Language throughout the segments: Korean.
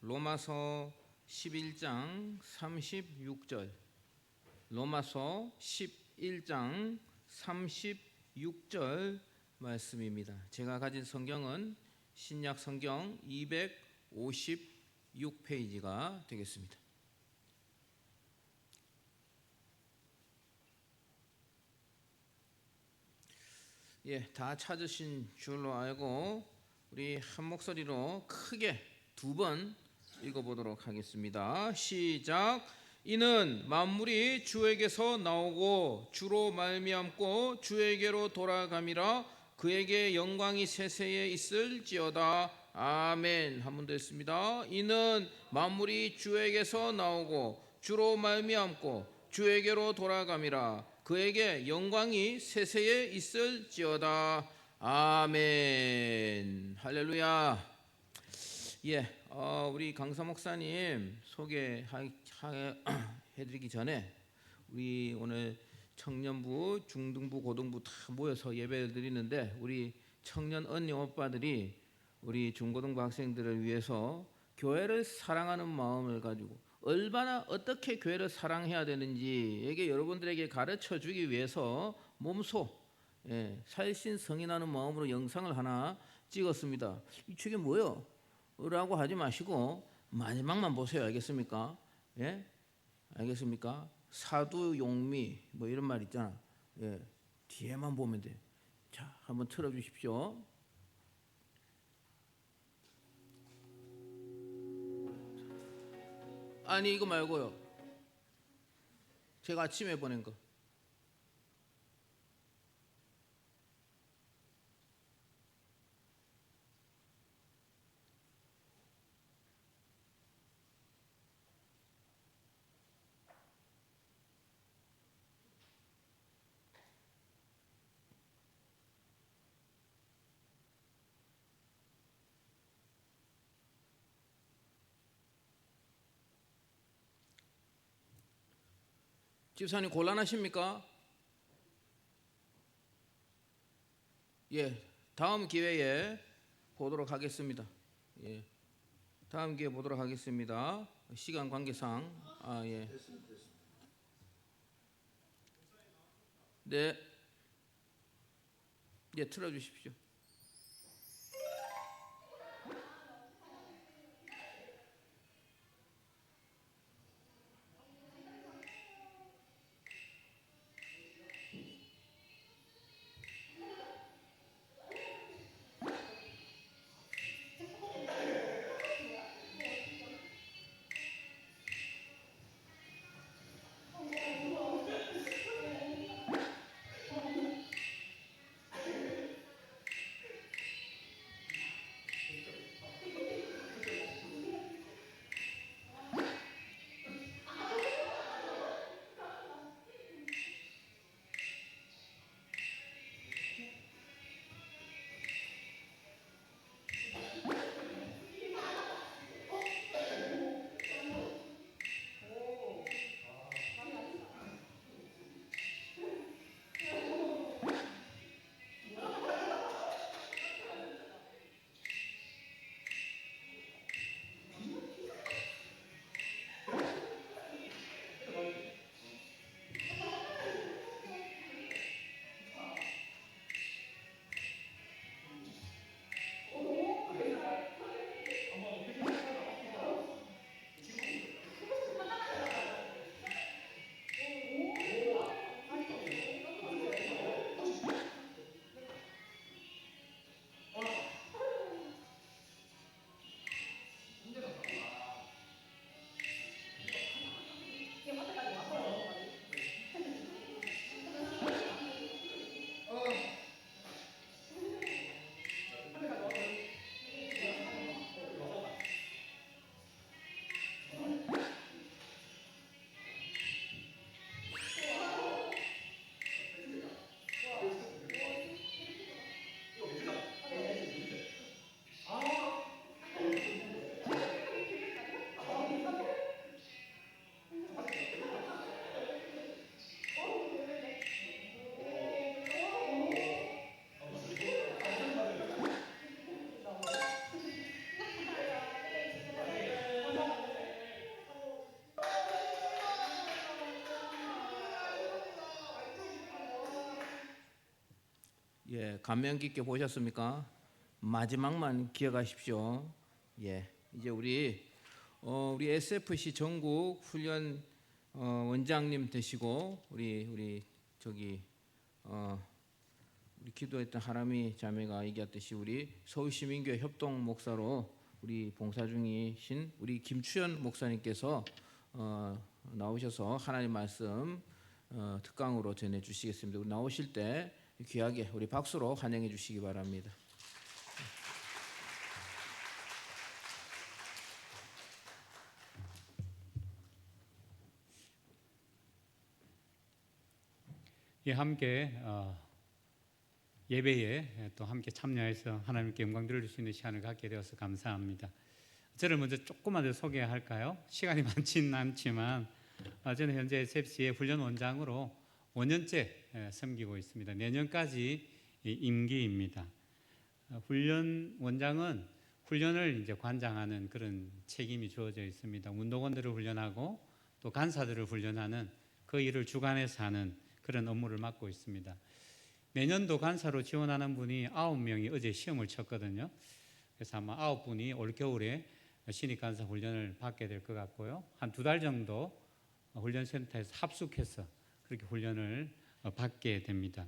로마서 11장 36절, 로마서 11장 36절 말씀입니다. 제가 가진 성경은 신약 성경 256페이지가 되겠습니다. 다 찾으신 줄로 알고 우리 한 목소리로 크게 두 번 읽어보도록 하겠습니다. 시작. 이는 만물이 주에게서 나오고 주로 말미암고 주에게로 돌아감이라 그에게 영광이 세세에 있을지어다. 아멘. 한 번 더 했습니다. 이는 만물이 주에게서 나오고 주로 말미암고 주에게로 돌아감이라 그에게 영광이 세세에 있을지어다. 아멘. 할렐루야. 우리 강사 목사님 소개해드리기 전에 우리 오늘 청년부, 중등부, 고등부 다 모여서 예배를 드리는데 우리 청년 언니 오빠들이 우리 중고등부 학생들을 위해서 교회를 사랑하는 마음을 가지고 얼마나 어떻게 교회를 사랑해야 되는지 이게 여러분들에게 가르쳐 주기 위해서 몸소 살신성인하는 마음으로 영상을 하나 찍었습니다. 이 책이 뭐요? 라고 하지 마시고 마지막만 보세요. 알겠습니까? 알겠습니까? 사두용미 뭐 이런 말 있잖아. 뒤에만 보면 돼. 자, 한번 틀어주십시오. 아니 이거 말고요. 제가 아침에 보낸 거. 집사님 곤란하십니까? 다음 기회에 보도록 하겠습니다. 다음 기회에 보도록 하겠습니다. 시간 관계상. 네, 틀어주십시오. 예, 감명 깊게 보셨습니까? 마지막만 기억하십시오. 예, 이제 우리 SFC 전국 훈련 원장님 되시고 우리 저기 우리 기도했던 하람이 자매가 얘기했듯이 우리 서울시민교회 협동 목사로 우리 봉사 중이신 우리 김추현 목사님께서 나오셔서 하나님 말씀 특강으로 전해 주시겠습니다. 우리 나오실 때 귀하게 우리 박수로 환영해 주시기 바랍니다. 예, 함께 예배에 또 함께 참여해서 하나님께 영광 드릴 수 있는 시간을 갖게 되어서 감사합니다. 저를 먼저 조금만 더 소개할까요? 시간이 많지는 않지만 저는 현재 SFC의 훈련 원장으로 5년째 섬기고 있습니다. 내년까지 임기입니다. 훈련 원장은 훈련을 이제 관장하는 그런 책임이 주어져 있습니다. 운동원들을 훈련하고 또 간사들을 훈련하는 그 일을 주관해서 하는 그런 업무를 맡고 있습니다. 내년도 간사로 지원하는 분이 9명이 어제 시험을 쳤거든요. 그래서 아마 9분이 올 겨울에 신입 간사 훈련을 받게 될 것 같고요. 한 2달 정도 훈련센터에서 합숙해서 그렇게 훈련을 받게 됩니다.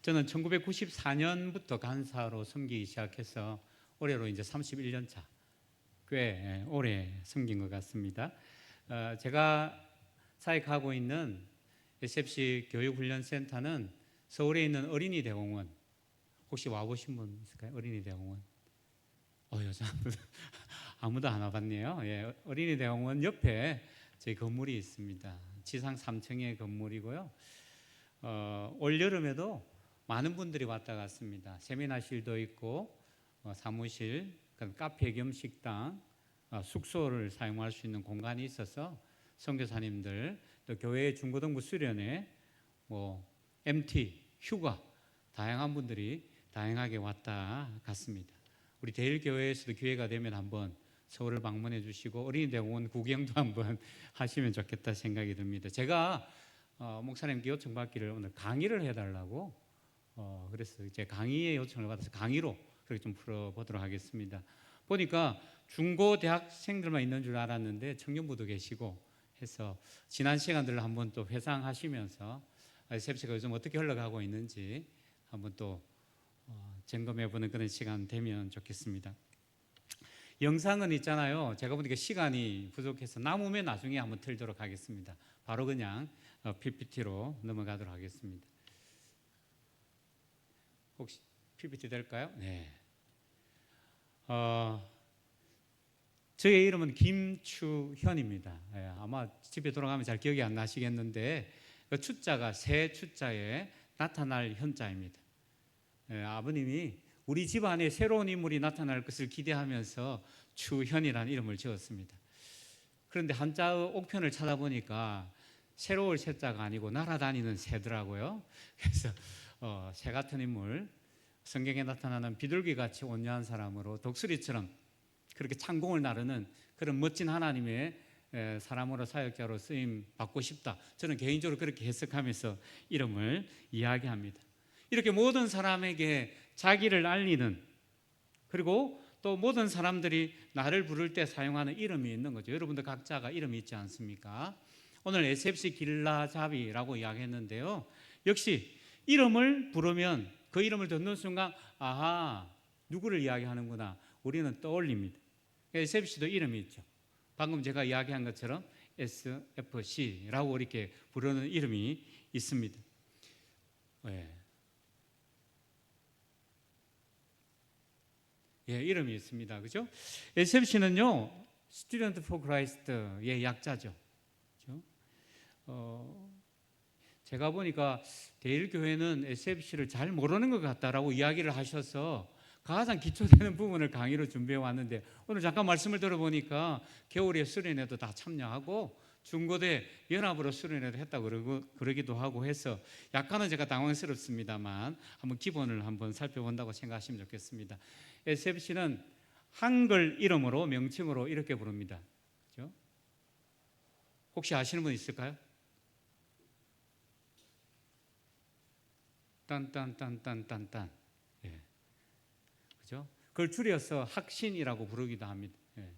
저는 1994년부터 간사로 섬기기 시작해서 올해로 이제 31년 차, 꽤 오래 섬긴 것 같습니다. 제가 사역하고 있는 SFC 교육훈련센터는 서울에 있는 어린이대공원, 혹시 와보신 분 있을까요? 어린이대공원. 여자 아무도 안 와봤네요. 예, 어린이대공원 옆에 저희 건물이 있습니다. 지상 3층의 건물이고요. 올 여름에도 많은 분들이 왔다 갔습니다. 세미나실도 있고 사무실, 카페 겸 식당, 숙소를 사용할 수 있는 공간이 있어서 선교사님들 또 교회 중고등부 수련회, MT, 휴가 다양한 분들이 다양하게 왔다 갔습니다. 우리 대일교회에서도 기회가 되면 한번 서울을 방문해 주시고 어린이대공원 구경도 한번 하시면 좋겠다 생각이 듭니다. 제가 목사님께 요청받기를 오늘 강의를 해달라고 그래서 이제 강의의 요청을 받아서 강의로 그렇게 좀 풀어보도록 하겠습니다. 보니까 중고 대학생들만 있는 줄 알았는데 청년부도 계시고 해서 지난 시간들을 한번 또 회상하시면서 SFC가 요즘 어떻게 흘러가고 있는지 한번 또 점검해보는 그런 시간 되면 좋겠습니다. 영상은 있잖아요. 제가 보니까 시간이 부족해서 남으면 나중에 한번 틀도록 하겠습니다. 바로 그냥 PPT로 넘어가도록 하겠습니다. 혹시 PPT 될까요? 네. 저의 이름은 김추현입니다. 아마 집에 돌아가면 잘 기억이 안 나시겠는데 그 추자가 새 추자에 나타날 현자입니다. 아버님이 우리 집안에 새로운 인물이 나타날 것을 기대하면서 추현이라는 이름을 지었습니다. 그런데 한자의 옥편을 찾아보니까 새로울 새자가 아니고 날아다니는 새더라고요. 그래서 새 같은 인물, 성경에 나타나는 비둘기같이 온유한 사람으로 독수리처럼 그렇게 창공을 나르는 그런 멋진 하나님의 사람으로 사역자로 쓰임 받고 싶다. 저는 개인적으로 그렇게 해석하면서 이름을 이야기합니다. 이렇게 모든 사람에게 자기를 알리는, 그리고 또 모든 사람들이 나를 부를 때 사용하는 이름이 있는 거죠. 여러분들 각자가 이름이 있지 않습니까? 오늘 SFC 길라잡이라고 이야기했는데요. 역시 이름을 부르면 그 이름을 듣는 순간 아하, 누구를 이야기하는구나 우리는 떠올립니다. SFC도 이름이 있죠. 방금 제가 이야기한 것처럼 SFC라고 이렇게 부르는 이름이 있습니다. 이름이 있습니다. 그죠? SFC는요, Student for Christ의 약자죠. 그죠? 제가 보니까 대일교회는 SFC를 잘 모르는 것 같다라고 이야기를 하셔서 가장 기초되는 부분을 강의로 준비해 왔는데 오늘 잠깐 말씀을 들어보니까 겨울에 수련회도 다 참여하고 중고대 연합으로 수련회도 했다고 그러기도 하고 해서 약간은 제가 당황스럽습니다만 한번 기본을 한번 살펴본다고 생각하시면 좋겠습니다. SFC는 한글 이름으로 명칭으로 이렇게 부릅니다. 그렇죠? 혹시 아시는 분 있을까요? 딴딴딴딴딴딴. 예. 그죠? 그걸 줄여서 학신이라고 부르기도 합니다. 예.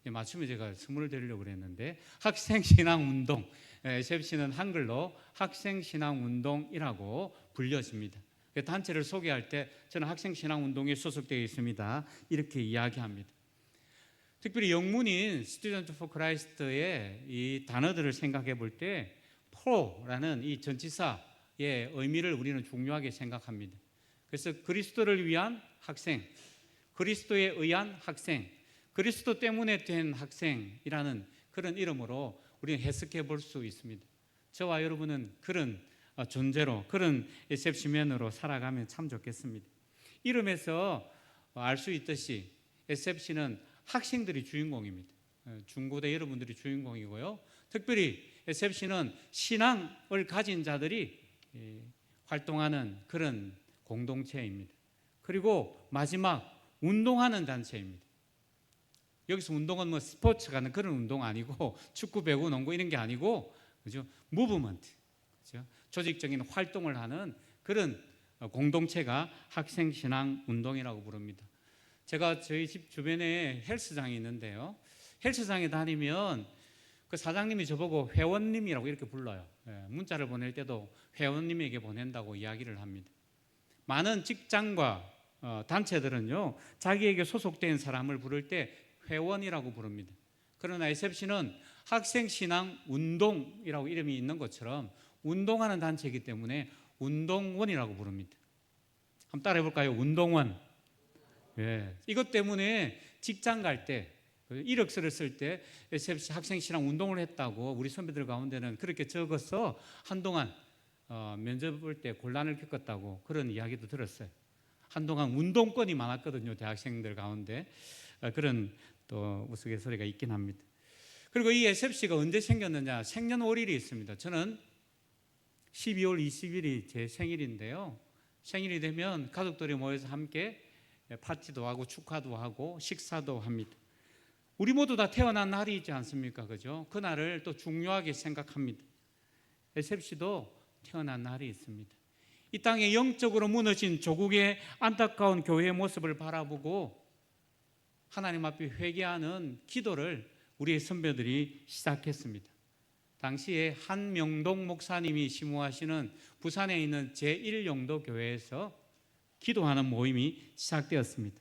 예, 맞춤에 제가 선물을 드리려고 그랬는데 학생신앙운동, SFC는 한글로 학생신앙운동이라고 불려집니다. 단체를 소개할 때 저는 학생신앙운동에 소속되어 있습니다. 이렇게 이야기합니다. 특별히 영문인 Student for Christ의 이 단어들을 생각해 볼 때 pro라는 이 전치사의 의미를 우리는 중요하게 생각합니다. 그래서 그리스도를 위한 학생, 그리스도에 의한 학생, 그리스도 때문에 된 학생이라는 그런 이름으로 우리는 해석해 볼 수 있습니다. 저와 여러분은 그런 존재로, 그런 SFC맨으로 살아가면 참 좋겠습니다. 이름에서 알 수 있듯이 SFC는 학생들이 주인공입니다. 중고대 여러분들이 주인공이고요. 특별히 SFC는 신앙을 가진 자들이 활동하는 그런 공동체입니다. 그리고 마지막 운동하는 단체입니다. 여기서 운동은 뭐 스포츠가 그런 운동 아니고 축구, 배구, 농구 이런 게 아니고 그죠? 무브먼트, 그죠? 조직적인 활동을 하는 그런 공동체가 학생신앙 운동이라고 부릅니다. 제가 저희 집 주변에 헬스장이 있는데요. 헬스장에 다니면 그 사장님이 저보고 회원님이라고 이렇게 불러요. 문자를 보낼 때도 회원님에게 보낸다고 이야기를 합니다. 많은 직장과 단체들은요, 자기에게 소속된 사람을 부를 때 회원이라고 부릅니다. 그러나 SFC는 학생신앙운동이라고 이름이 있는 것처럼 운동하는 단체이기 때문에 운동원이라고 부릅니다. 한번 따라해 볼까요? 운동원. 예. 이것 때문에 직장 갈 때, 이력서를 쓸 때 SFC 학생신앙 운동을 했다고 우리 선배들 가운데는 그렇게 적어서 한동안 면접 볼 때 곤란을 겪었다고 그런 이야기도 들었어요. 한동안 운동권이 많았거든요. 대학생들 가운데. 그런 또 우스갯소리가 있긴 합니다. 그리고 이 SFC가 언제 생겼느냐? 생년월일이 있습니다. 저는 12월 20일이 제 생일인데요. 생일이 되면 가족들이 모여서 함께 파티도 하고 축하도 하고 식사도 합니다. 우리 모두 다 태어난 날이 있지 않습니까? 그죠? 그 날을 또 중요하게 생각합니다. SFC도 태어난 날이 있습니다. 이 땅에 영적으로 무너진 조국의 안타까운 교회의 모습을 바라보고 하나님 앞에 회개하는 기도를 우리의 선배들이 시작했습니다. 당시에 한명동 목사님이 심호하시는 부산에 있는 제1영도 교회에서 기도하는 모임이 시작되었습니다.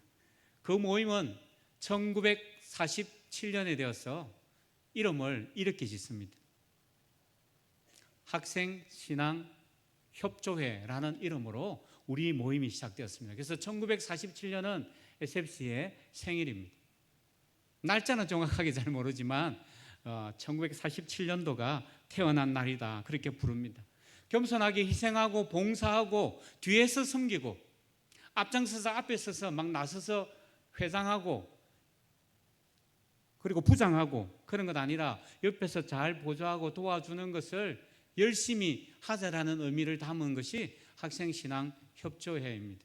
그 모임은 1947년에 되어서 이름을 이렇게 짓습니다. 학생신앙협조회라는 이름으로 우리 모임이 시작되었습니다. 그래서 1947년은 SFC의 생일입니다. 날짜는 정확하게 잘 모르지만 1947년도가 태어난 날이다 그렇게 부릅니다. 겸손하게 희생하고 봉사하고 뒤에서 섬기고 앞장서서 앞에 서서 막 나서서 회장하고 그리고 부장하고 그런 것 아니라 옆에서 잘 보조하고 도와주는 것을 열심히 하자라는 의미를 담은 것이 학생신앙협조회입니다.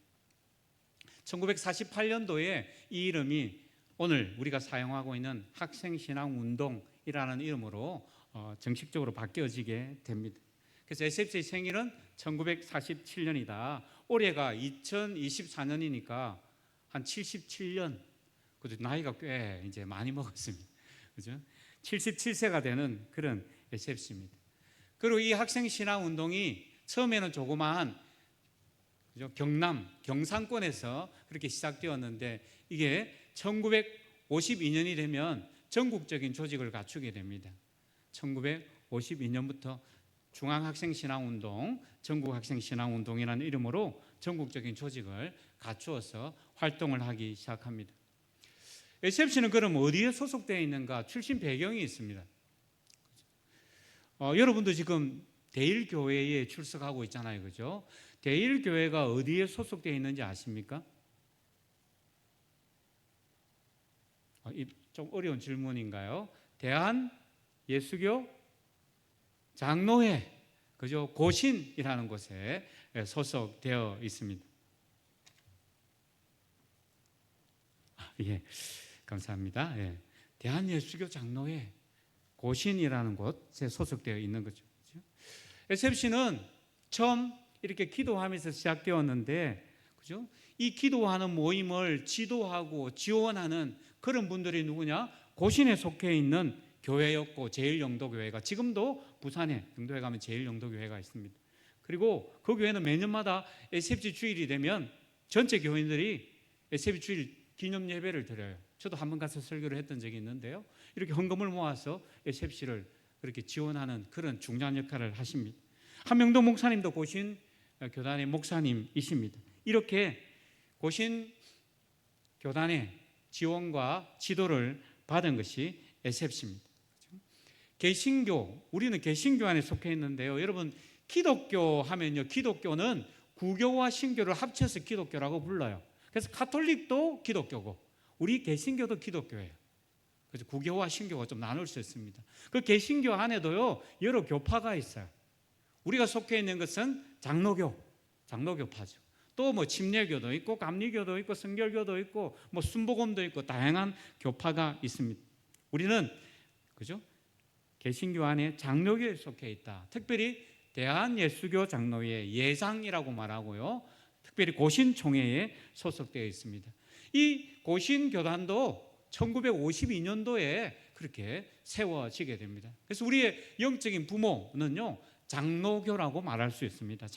1948년도에 이 이름이 오늘 우리가 사용하고 있는 학생신앙운동이라는 이름으로 정식적으로 바뀌어지게 됩니다. 그래서 SFC의 생일은 1947년이다. 올해가 2024년이니까 한 77년, 그죠? 나이가 꽤 이제 많이 먹었습니다. 그죠? 77세가 되는 그런 SFC입니다. 그리고 이 학생신앙운동이 처음에는 조그마한 경남, 경상권에서 그렇게 시작되었는데 이게 1952년이 되면 전국적인 조직을 갖추게 됩니다. 1952년부터 중앙학생신앙운동, 전국학생신앙운동이라는 이름으로 전국적인 조직을 갖추어서 활동을 하기 시작합니다. SFC는 그럼 어디에 소속되어 있는가? 출신 배경이 있습니다. 여러분도 지금 대일교회에 출석하고 있잖아요. 그죠? 대일교회가 어디에 소속되어 있는지 아십니까? 좀 어려운 질문인가요? 대한예수교 장로회, 그죠? 고신이라는 곳에 소속되어 있습니다. 예, 감사합니다. 예. 대한예수교 장로회 고신이라는 곳에 소속되어 있는 거죠. SFC는 처음 이렇게 기도하면서 시작되었는데, 그죠? 이 기도하는 모임을 지도하고 지원하는 그런 분들이 누구냐? 고신에 속해 있는 교회였고, 제일영도교회가, 지금도 부산에 영도에 가면 제일영도교회가 있습니다. 그리고 그 교회는 매년마다 SFG 주일이 되면 전체 교인들이 SFG 주일 기념 예배를 드려요. 저도 한번 가서 설교를 했던 적이 있는데요. 이렇게 헌금을 모아서 SFC를 그렇게 지원하는 그런 중요한 역할을 하십니다. 한명도 목사님도 고신 교단의 목사님이십니다. 이렇게 고신 교단의 지원과 지도를 받은 것이 SFC입니다. 개신교, 우리는 개신교 안에 속해 있는데요. 여러분, 기독교 하면요, 기독교는 구교와 신교를 합쳐서 기독교라고 불러요. 그래서 가톨릭도 기독교고 우리 개신교도 기독교예요. 그래서 구교와 신교가 좀 나눌 수 있습니다. 그 개신교 안에도요, 여러 교파가 있어요. 우리가 속해 있는 것은 장로교파죠. 또 뭐 침례교도 있고 감리교도 있고 성결교도 있고 뭐 순복음도 있고 다양한 교파가 있습니다. 우리는 그죠? 개신교 안에 장로교에 속해 있다. 특별히 대한예수교 장로회 예장이라고 말하고요. 특별히 고신총회에 소속되어 있습니다. 이 고신교단도 1952년도에 그렇게 세워지게 됩니다. 그래서 우리의 영적인 부모는요, 장로교라고 말할 수 있습니다.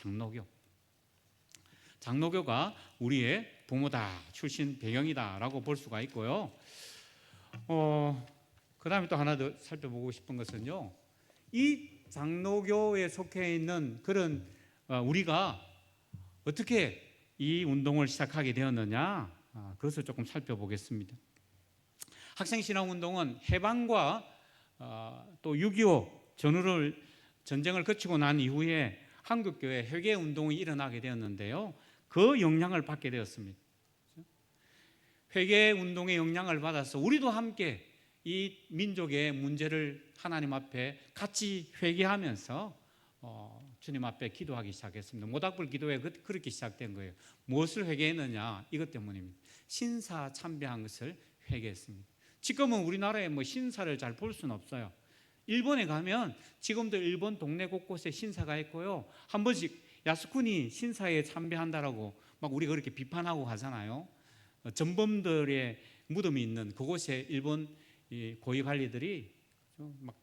장로교가 우리의 부모다, 출신 배경이다라고 볼 수가 있고요. 그 다음에 또 하나 더 살펴보고 싶은 것은요, 이 장로교에 속해 있는 그런 우리가 어떻게 이 운동을 시작하게 되었느냐, 그것을 조금 살펴보겠습니다. 학생신앙운동은 해방과 또 6.25 전쟁을 거치고 난 이후에 한국교회 회개운동이 일어나게 되었는데요, 그 영향을 받게 되었습니다. 회개운동의 영향을 받아서 우리도 함께 이 민족의 문제를 하나님 앞에 같이 회개하면서 주님 앞에 기도하기 시작했습니다. 모닥불 기도회 그렇게 시작된 거예요. 무엇을 회개했느냐? 이것 때문입니다. 신사 참배한 것을 회개했습니다. 지금은 우리나라에 뭐 신사를 잘 볼 수는 없어요. 일본에 가면 지금도 일본 동네 곳곳에 신사가 있고요. 한 번씩 야스쿠니 신사에 참배한다라고 막 우리가 그렇게 비판하고 하잖아요. 전범들의 무덤이 있는 그곳에 일본 고위 관리들이 막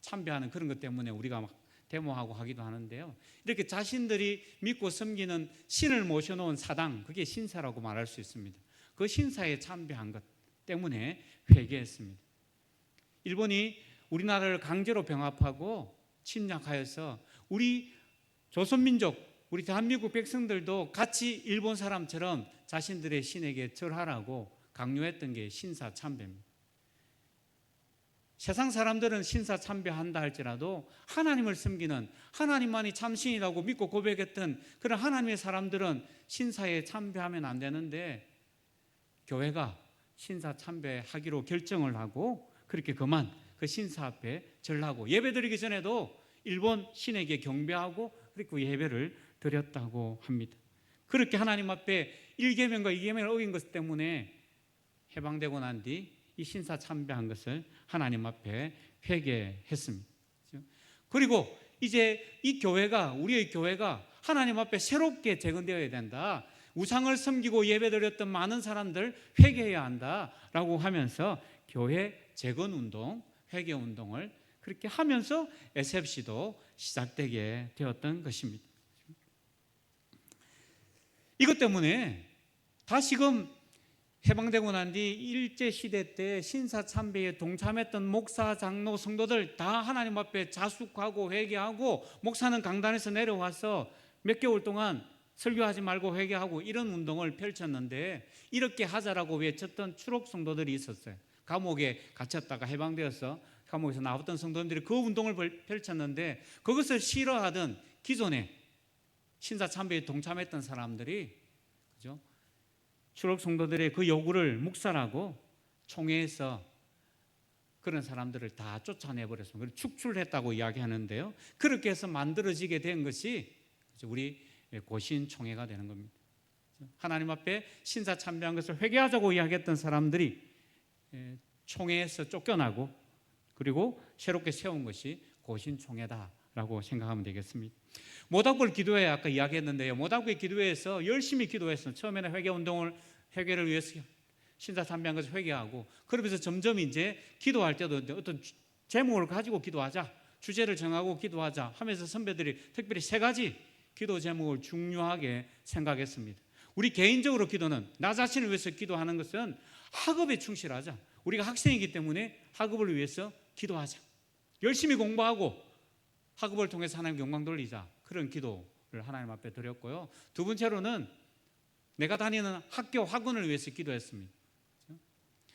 참배하는 그런 것 때문에 우리가 막 데모하고 하기도 하는데요. 이렇게 자신들이 믿고 섬기는 신을 모셔놓은 사당, 그게 신사라고 말할 수 있습니다. 그 신사에 참배한 것 때문에 회개했습니다. 일본이 우리나라를 강제로 병합하고 침략하여서 우리 조선민족, 우리 대한민국 백성들도 같이 일본 사람처럼 자신들의 신에게 절하라고 강요했던 게 신사 참배입니다. 세상 사람들은 신사 참배한다 할지라도 하나님을 섬기는, 하나님만이 참신이라고 믿고 고백했던 그런 하나님의 사람들은 신사에 참배하면 안 되는데, 교회가 신사 참배하기로 결정을 하고 그렇게 그만 그 신사 앞에 절하고 예배드리기 전에도 일본 신에게 경배하고 그리고 예배를 드렸다고 합니다. 그렇게 하나님 앞에 1계명과 2계명을 어긴 것 때문에 해방되고 난 뒤 이 신사 참배한 것을 하나님 앞에 회개했습니다. 그리고 이제 이 교회가, 우리의 교회가 하나님 앞에 새롭게 재건되어야 된다. 우상을 섬기고 예배드렸던 많은 사람들 회개해야 한다라고 하면서 교회 재건운동, 회개운동을 그렇게 하면서 SFC도 시작되게 되었던 것입니다. 이것 때문에 다시금 해방되고 난 뒤 일제시대 때 신사참배에 동참했던 목사, 장로, 성도들 다 하나님 앞에 자숙하고 회개하고, 목사는 강단에서 내려와서 몇 개월 동안 설교하지 말고 회개하고 이런 운동을 펼쳤는데, 이렇게 하자라고 외쳤던 추록 성도들이 있었어요. 감옥에 갇혔다가 해방되어서 감옥에서 나왔던 성도들이 그 운동을 펼쳤는데, 그것을 싫어하던 기존에 신사참배에 동참했던 사람들이, 그죠? 추록 성도들의 그 요구를 묵살하고 총회에서 그런 사람들을 다 쫓아내버렸습니다. 축출했다고 이야기하는데요. 그렇게 해서 만들어지게 된 것이 우리 고신총회가 되는 겁니다. 하나님 앞에 신사 참배한 것을 회개하자고 이야기했던 사람들이 총회에서 쫓겨나고, 그리고 새롭게 세운 것이 고신총회다라고 생각하면 되겠습니다. 모닥불 기도회 아까 이야기했는데요. 모닥불 기도회에서 열심히 기도했어요. 처음에는 회개를 위해서 신사 참배한 것을 회개하고, 그러면서 점점 이제 기도할 때도 어떤 제목을 가지고 기도하자, 주제를 정하고 기도하자 하면서 선배들이 특별히 3가지 기도 제목을 중요하게 생각했습니다. 우리 개인적으로 기도는, 나 자신을 위해서 기도하는 것은 학업에 충실하자. 우리가 학생이기 때문에 학업을 위해서 기도하자. 열심히 공부하고 학업을 통해서 하나님 영광 돌리자. 그런 기도를 하나님 앞에 드렸고요. 2번째로는 내가 다니는 학원을 위해서 기도했습니다.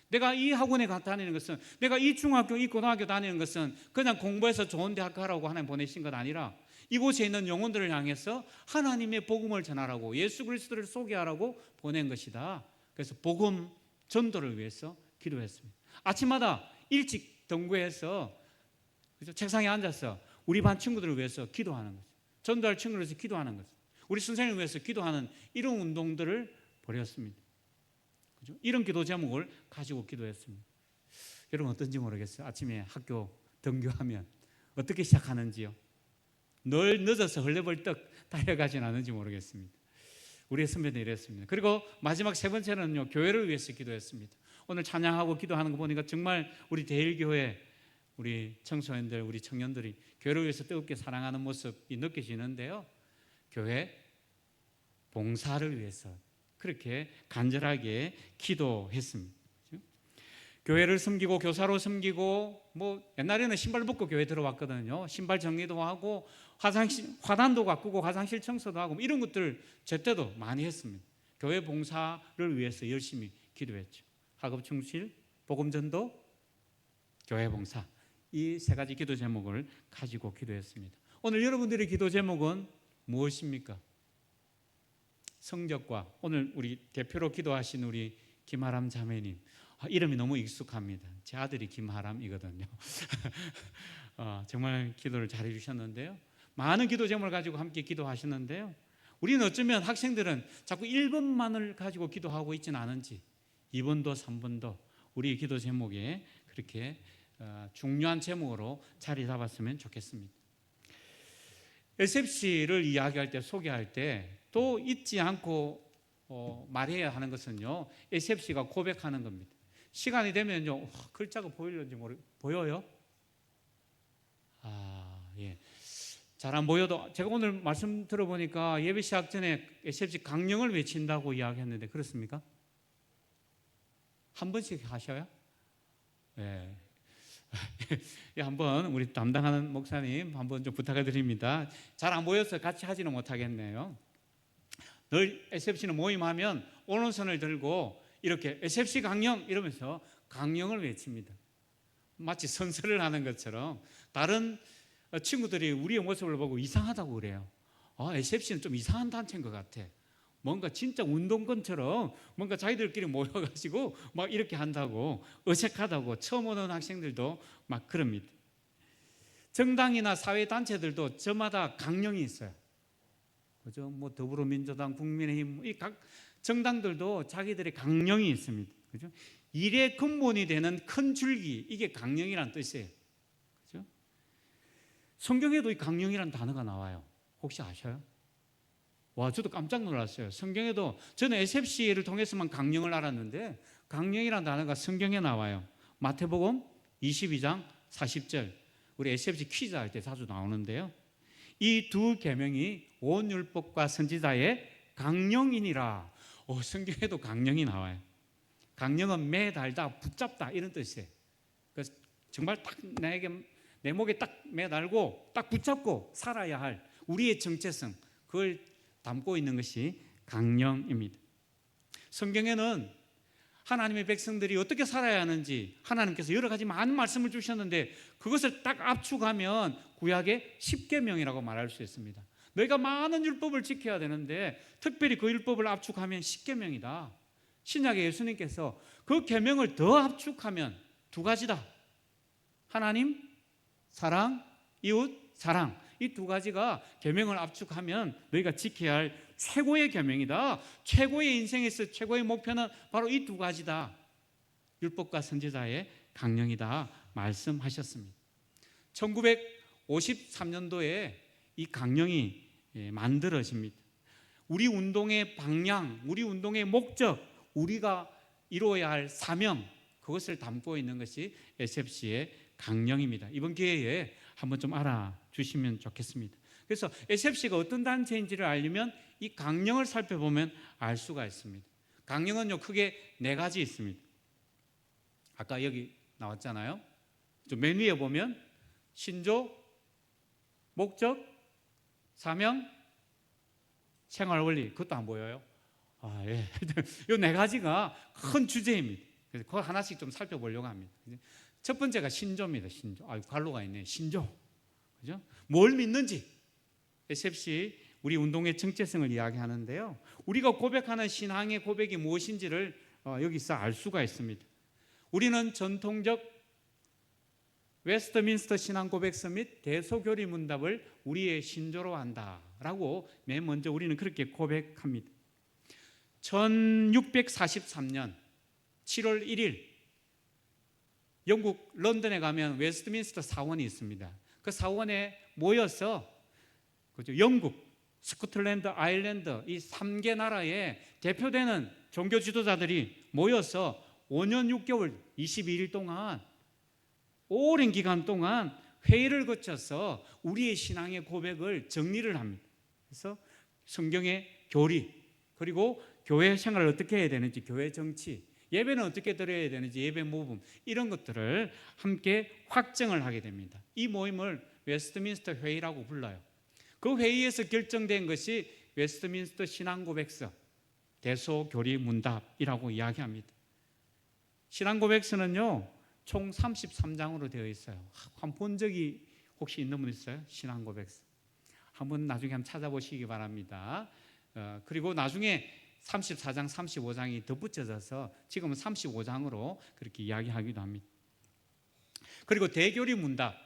내가 이 학원에 다니는 것은, 내가 이 중학교, 이 고등학교 다니는 것은 그냥 공부해서 좋은 대학 가라고 하나님 보내신 것 아니라 이곳에 있는 영혼들을 향해서 하나님의 복음을 전하라고, 예수 그리스도를 소개하라고 보낸 것이다. 그래서 복음 전도를 위해서 기도했습니다. 아침마다 일찍 등교해서 책상에 앉아서 우리 반 친구들을 위해서 기도하는 거죠. 전도할 친구를 위해서 기도하는 거죠. 우리 선생님을 위해서 기도하는 이런 운동들을 벌였습니다. 그죠? 이런 기도 제목을 가지고 기도했습니다. 여러분 어떤지 모르겠어요. 아침에 학교 등교하면 어떻게 시작하는지요? 늘 늦어서 헐레벌떡 달려가진 않은지 모르겠습니다. 우리의 선배들이 이랬습니다. 그리고 마지막 3번째는요, 교회를 위해서 기도했습니다. 오늘 찬양하고 기도하는 거 보니까 정말 우리 대일교회, 우리 청소년들, 우리 청년들이 교회를 위해서 뜨겁게 사랑하는 모습이 느껴지는데요. 교회 봉사를 위해서 그렇게 간절하게 기도했습니다. 교회를 섬기고 교사로 섬기고, 옛날에는 신발 벗고 교회 들어왔거든요. 신발 정리도 하고 화단도 가꾸고 화장실 청소도 하고 이런 것들 제때도 많이 했습니다. 교회 봉사를 위해서 열심히 기도했죠. 학업 충실, 복음 전도, 교회 봉사, 이 3가지 기도 제목을 가지고 기도했습니다. 오늘 여러분들의 기도 제목은 무엇입니까? 성적과, 오늘 우리 대표로 기도하신 우리 김하람 자매님, 이름이 너무 익숙합니다. 제 아들이 김하람이거든요. 정말 기도를 잘해 주셨는데요. 많은 기도 제목을 가지고 함께 기도하셨는데요. 우리는 어쩌면 학생들은 자꾸 1번만을 가지고 기도하고 있지는 않은지 2번도 3번도 우리 기도 제목에 그렇게 중요한 제목으로 자리 잡았으면 좋겠습니다. SFC를 이야기할 때, 소개할 때 또 잊지 않고 말해야 하는 것은요, SFC가 고백하는 겁니다. 시간이 되면요, 글자가 보이는지 보여요? 예. 잘 안 보여도 제가 오늘 말씀 들어보니까 예배 시작 전에 SFC 강령을 외친다고 이야기했는데 그렇습니까? 한 번씩 하셔요? 예. 한번 우리 담당하는 목사님 한번 좀 부탁을 드립니다. 잘 안 보여서 같이 하지는 못하겠네요. 늘 SFC는 모임하면 오른손을 들고 이렇게 SFC 강령 이러면서 강령을 외칩니다. 마치 선서를 하는 것처럼. 다른 친구들이 우리의 모습을 보고 이상하다고 그래요. SFC는 좀 이상한 단체인 것 같아. 뭔가 진짜 운동권처럼 뭔가 자기들끼리 모여가지고 막 이렇게 한다고, 어색하다고 처음 오는 학생들도 막 그럽니다. 정당이나 사회단체들도 저마다 강령이 있어요. 그죠? 더불어민주당, 국민의힘, 이 각 정당들도 자기들의 강령이 있습니다. 그죠? 일의 근본이 되는 큰 줄기, 이게 강령이란 뜻이에요. 그죠? 성경에도 이 강령이란 단어가 나와요. 혹시 아셔요? 저도 깜짝 놀랐어요. 성경에도, 저는 SFC를 통해서만 강령을 알았는데 강령이란 단어가 성경에 나와요. 마태복음 22장 40절. 우리 SFC 퀴즈 할 때 자주 나오는데요. 이 2 계명이 온 율법과 선지자의 강령이니라. 성경에도 강령이 나와요. 강령은 매달다, 붙잡다 이런 뜻이에요. 그래서 정말 딱 내 목에 딱 매달고 딱 붙잡고 살아야 할 우리의 정체성, 그걸 담고 있는 것이 강령입니다. 성경에는 하나님의 백성들이 어떻게 살아야 하는지 하나님께서 여러 가지 많은 말씀을 주셨는데 그것을 딱 압축하면 구약의 10계명이라고 말할 수 있습니다. 너희가 많은 율법을 지켜야 되는데 특별히 그 율법을 압축하면 10계명이다. 신약의 예수님께서 그 계명을 더 압축하면 2가지다. 하나님 사랑, 이웃 사랑. 이 2가지가 계명을 압축하면 너희가 지켜야 할 최고의 계명이다. 최고의 인생에서 최고의 목표는 바로 이 2가지다. 율법과 선지자의 강령이다 말씀하셨습니다. 1953년도에 이 강령이 만들어집니다. 우리 운동의 방향, 우리 운동의 목적, 우리가 이루어야 할 사명, 그것을 담고 있는 것이 SFC의 강령입니다. 이번 기회에 한번 좀 알아주시면 좋겠습니다. 그래서 SFC가 어떤 단체인지를 알려면 이 강령을 살펴보면 알 수가 있습니다. 강령은요, 크게 4가지 있습니다. 아까 여기 나왔잖아요. 맨 위에 보면 신조, 목적, 사명, 생활 원리. 그것도 안 보여요? 예. 이 4가지가 큰 주제입니다. 그래서 그거 하나씩 좀 살펴보려고 합니다. 첫 번째가 신조입니다. 신조. 관로가 있네. 신조. 그죠? 뭘 믿는지. SFC 우리 운동의 정체성을 이야기하는데요. 우리가 고백하는 신앙의 고백이 무엇인지를 여기서 알 수가 있습니다. 우리는 전통적 웨스트민스터 신앙 고백서 및 대소교리 문답을 우리의 신조로 한다라고 맨 먼저 우리는 그렇게 고백합니다. 1643년 7월 1일 영국 런던에 가면 웨스트민스터 사원이 있습니다. 그 사원에 모여서 영국, 스코틀랜드, 아일랜드 이 3개 나라의 대표되는 종교 지도자들이 모여서 5년 6개월 22일 동안 오랜 기간 동안 회의를 거쳐서 우리의 신앙의 고백을 정리를 합니다. 그래서 성경의 교리, 그리고 교회 생활을 어떻게 해야 되는지, 교회 정치, 예배는 어떻게 드려야 되는지, 예배 모범, 이런 것들을 함께 확정을 하게 됩니다. 이 모임을 웨스트민스터 회의라고 불러요. 그 회의에서 결정된 것이 웨스트민스터 신앙고백서 대소교리 문답이라고 이야기합니다. 신앙고백서는요 총 33장으로 되어 있어요. 한번 본 적이 혹시 있는 분 있어요? 신앙고백서 한번 나중에 한번 찾아보시기 바랍니다. 그리고 나중에 34장, 35장이 덧붙여져서 지금은 35장으로 그렇게 이야기하기도 합니다. 그리고 대교리 문답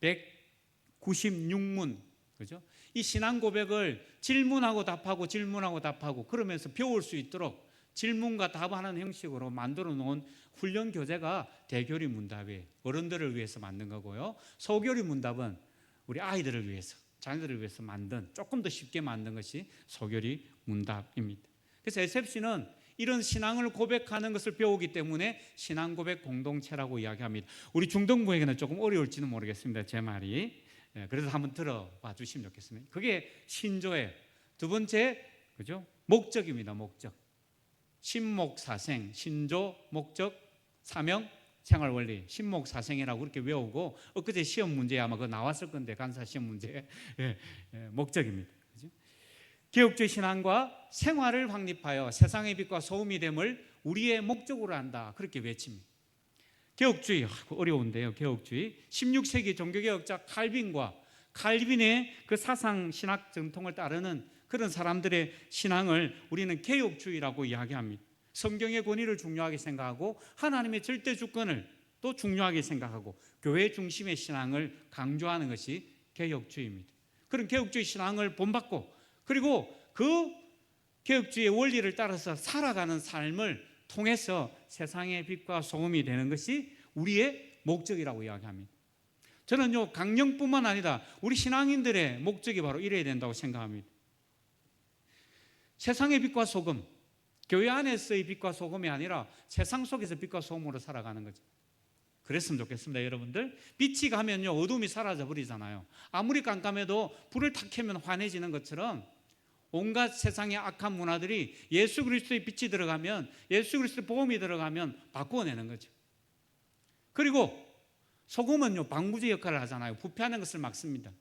196문, 그죠? 이 신앙 고백을 질문하고 답하고 질문하고 답하고 그러면서 배울 수 있도록 질문과 답하는 형식으로 만들어 놓은 훈련 교재가 대교리 문답이에요. 어른들을 위해서 만든 거고요. 소교리 문답은 우리 아이들을 위해서, 자녀들을 위해서 만든, 조금 더 쉽게 만든 것이 소교리 문답입니다. 그래서 SFC는 이런 신앙을 고백하는 것을 배우기 때문에 신앙 고백 공동체라고 이야기합니다. 우리 중등부에게는 조금 어려울지는 모르겠습니다. 제 말이. 그래서 한번 들어봐 주시면 좋겠습니다. 그게 신조예요. 두 번째, 그죠? 목적입니다. 목적. 신목사생, 신조, 목적, 사명, 생활원리, 신목사생이라고 그렇게 외우고 엊그제 시험 문제에 아마 그거 나왔을 건데 간사 시험 문제 목적입니다. 그죠? 개혁주의 신앙과 생활을 확립하여 세상의 빛과 소음이 됨을 우리의 목적으로 한다. 그렇게 외칩니다. 개혁주의 어려운데요. 개혁주의 16세기 종교개혁자 칼빈과 칼빈의 그 사상 신학 전통을 따르는 그런 사람들의 신앙을 우리는 개혁주의라고 이야기합니다. 성경의 권위를 중요하게 생각하고 하나님의 절대 주권을 또 중요하게 생각하고 교회 중심의 신앙을 강조하는 것이 개혁주의입니다. 그런 개혁주의 신앙을 본받고 그리고 그 개혁주의의 원리를 따라서 살아가는 삶을 통해서 세상의 빛과 소금이 되는 것이 우리의 목적이라고 이야기합니다. 저는요 강령뿐만 아니라 우리 신앙인들의 목적이 바로 이래야 된다고 생각합니다. 세상의 빛과 소금, 교회 안에서의 빛과 소금이 아니라 세상 속에서 빛과 소금으로 살아가는 거죠. 그랬으면 좋겠습니다. 여러분들 빛이 가면요 어둠이 사라져 버리잖아요. 아무리 깜깜해도 불을 탁 켜면 환해지는 것처럼 온갖 세상의 악한 문화들이 예수 그리스도의 빛이 들어가면, 예수 그리스도의 복음이 들어가면 바꾸어내는 거죠. 그리고 소금은요 방부제 역할을 하잖아요. 부패하는 것을 막습니다.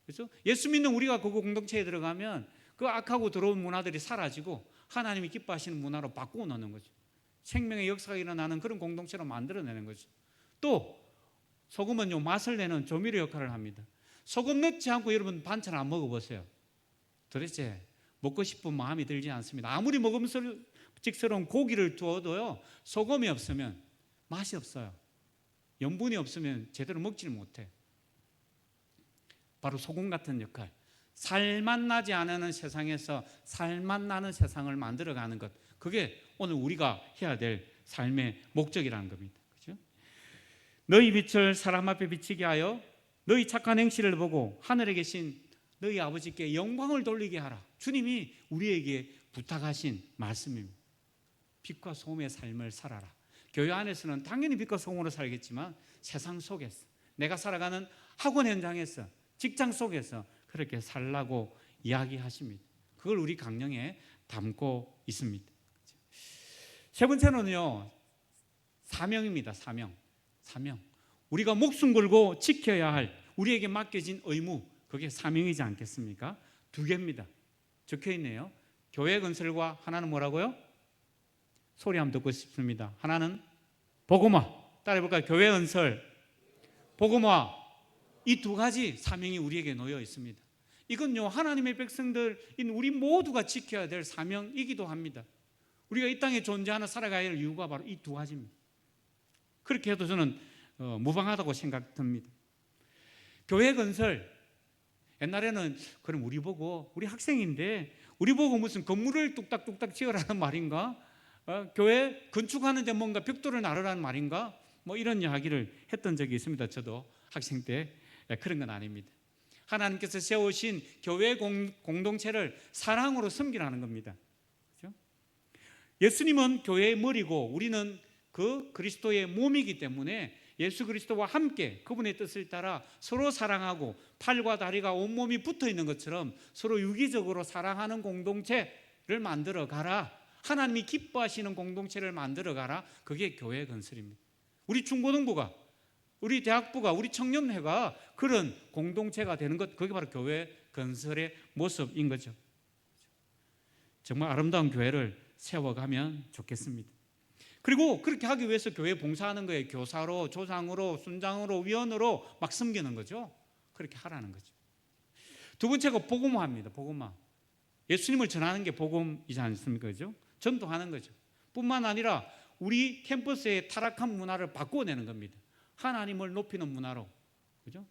그렇죠? 예수 믿는 우리가 그 공동체에 들어가면 그 악하고 더러운 문화들이 사라지고 하나님이 기뻐하시는 문화로 바꾸어 놓는 거죠. 생명의 역사가 일어나는 그런 공동체로 만들어내는 거죠. 또 소금은요 맛을 내는 조미료 역할을 합니다. 소금 넣지 않고 여러분 반찬 안 먹어보세요. 도대체 먹고 싶은 마음이 들지 않습니다. 아무리 먹음직스러운 고기를 두어도요 소금이 없으면 맛이 없어요. 염분이 없으면 제대로 먹지를 못해. 바로 소금 같은 역할. 살맛 나지 않는 세상에서 살맛 나는 세상을 만들어가는 것, 그게 오늘 우리가 해야 될 삶의 목적이라는 겁니다. 그렇죠? 너희 빛을 사람 앞에 비치게 하여 너희 착한 행실을 보고 하늘에 계신 너희 아버지께 영광을 돌리게 하라. 주님이 우리에게 부탁하신 말씀입니다. 빛과 소금의 삶을 살아라. 교회 안에서는 당연히 빛과 소금으로 살겠지만 세상 속에서, 내가 살아가는 학원 현장에서, 직장 속에서 그렇게 살라고 이야기하십니다. 그걸 우리 강령에 담고 있습니다. 세 번째는요, 사명입니다. 사명. 우리가 목숨 걸고 지켜야 할 우리에게 맡겨진 의무, 그게 사명이지 않겠습니까? 두 개입니다. 적혀 있네요. 교회 건설과 하나는 뭐라고요? 소리 한번 듣고 싶습니다. 하나는 복음화. 따라해볼까요? 교회 건설, 복음화. 이 두 가지 사명이 우리에게 놓여 있습니다. 이건요, 하나님의 백성들인 우리 모두가 지켜야 될 사명이기도 합니다. 우리가 이 땅에 존재하는 살아가야 할 이유가 바로 이 두 가지입니다. 그렇게 해도 저는 무방하다고 생각됩니다. 교회 건설, 옛날에는 그럼 우리 학생인데 우리 보고 무슨 건물을 뚝딱뚝딱 지으라는 말인가? 교회 건축하는데 뭔가 벽돌을 나르라는 말인가? 뭐 이런 이야기를 했던 적이 있습니다. 저도 학생 때. 그런 건 아닙니다. 하나님께서 세우신 교회 공동체를 사랑으로 섬기라는 겁니다. 그렇죠? 예수님은 교회의 머리고 우리는 그 그리스도의 몸이기 때문에 예수 그리스도와 함께 그분의 뜻을 따라 서로 사랑하고 팔과 다리가 온몸이 붙어 있는 것처럼 서로 유기적으로 사랑하는 공동체를 만들어 가라. 하나님이 기뻐하시는 공동체를 만들어 가라. 그게 교회 건설입니다. 우리 중고등부가, 우리 대학부가, 우리 청년회가 그런 공동체가 되는 것, 그게 바로 교회 건설의 모습인 거죠. 정말 아름다운 교회를 세워가면 좋겠습니다. 그리고 그렇게 하기 위해서 교회 봉사하는 거예요. 교사로, 조장으로, 순장으로, 위원으로 막 섬기는 거죠. 그렇게 하라는 거죠. 두 번째가 복음화입니다. 복음화. 예수님을 전하는 게 복음이지 않습니까? 그죠? 전도하는 거죠. 뿐만 아니라 우리 캠퍼스의 타락한 문화를 바꿔내는 겁니다. 하나님을 높이는 문화로. 그죠?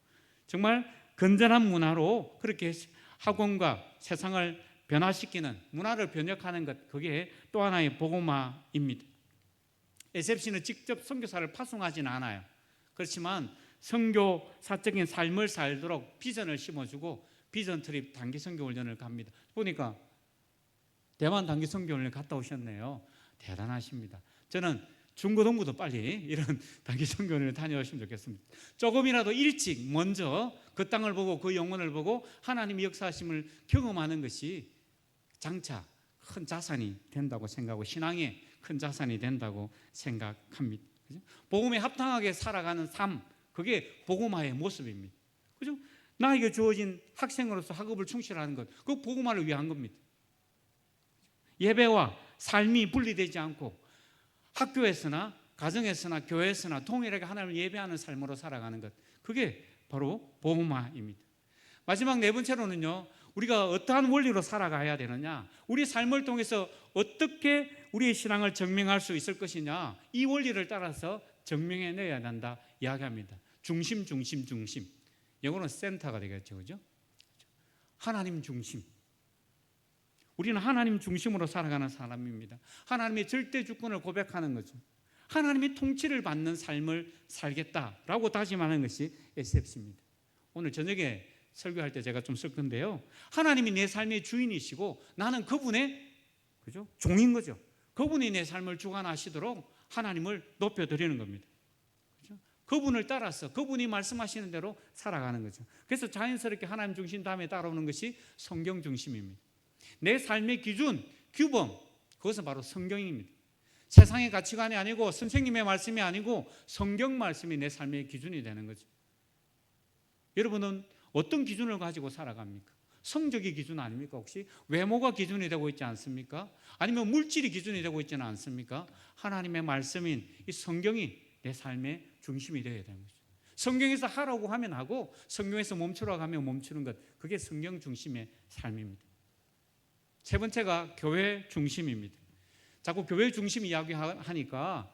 정말 건전한 문화로 그렇게 학원과 세상을 변화시키는 문화를 변혁하는 것, 그게 또 하나의 복음화입니다. SFC는 직접 선교사를 파송하지는 않아요. 그렇지만 선교사적인 삶을 살도록 비전을 심어주고 비전 트립 단기 선교 훈련을 갑니다. 보니까 대만 단기 선교 훈련 갔다 오셨네요. 대단하십니다. 저는 중고등부도 빨리 이런 단기 선교 훈련을 다녀오시면 좋겠습니다. 조금이라도 일찍 먼저 그 땅을 보고 그 영혼을 보고 하나님의 역사하심을 경험하는 것이 장차 큰 자산이 된다고 생각하고 신앙의 큰 자산이 된다고 생각합니다. 그죠? 복음에 합당하게 살아가는 삶, 그게 복음화의 모습입니다. 그죠? 나에게 주어진 학생으로서 학업을 충실하는 것, 그 복음화를 위한 겁니다. 예배와 삶이 분리되지 않고 학교에서나 가정에서나 교회에서나 동일하게 하나님을 예배하는 삶으로 살아가는 것, 그게 바로 복음화입니다. 마지막 네 번째로는요, 우리가 어떠한 원리로 살아가야 되느냐, 우리 삶을 통해서 어떻게 우리의 신앙을 증명할 수 있을 것이냐, 이 원리를 따라서 증명해내야 한다 이야기합니다. 중심. 영어로는 센터가 되겠죠. 그죠? 하나님 중심. 우리는 하나님 중심으로 살아가는 사람입니다. 하나님의 절대 주권을 고백하는 거죠. 하나님의 통치를 받는 삶을 살겠다라고 다짐하는 것이 SFC입니다. 오늘 저녁에 설교할 때 제가 좀 쓸 건데요. 하나님이 내 삶의 주인이시고 나는 그분의, 그죠? 종인 거죠. 그분이 내 삶을 주관하시도록 하나님을 높여드리는 겁니다. 그죠? 그분을 따라서 그분이 말씀하시는 대로 살아가는 거죠. 그래서 자연스럽게 하나님 중심 다음에 따라오는 것이 성경 중심입니다. 내 삶의 기준, 규범, 그것은 바로 성경입니다. 세상의 가치관이 아니고 선생님의 말씀이 아니고 성경 말씀이 내 삶의 기준이 되는 거죠. 여러분은 어떤 기준을 가지고 살아갑니까? 성적이 기준 아닙니까? 혹시 외모가 기준이 되고 있지 않습니까? 아니면 물질이 기준이 되고 있지는 않습니까? 하나님의 말씀인 이 성경이 내 삶의 중심이 되어야 되는 거죠. 성경에서 하라고 하면 하고 성경에서 멈추라고 하면 멈추는 것, 그게 성경 중심의 삶입니다. 세 번째가 교회 중심입니다. 자꾸 교회 중심 이야기하니까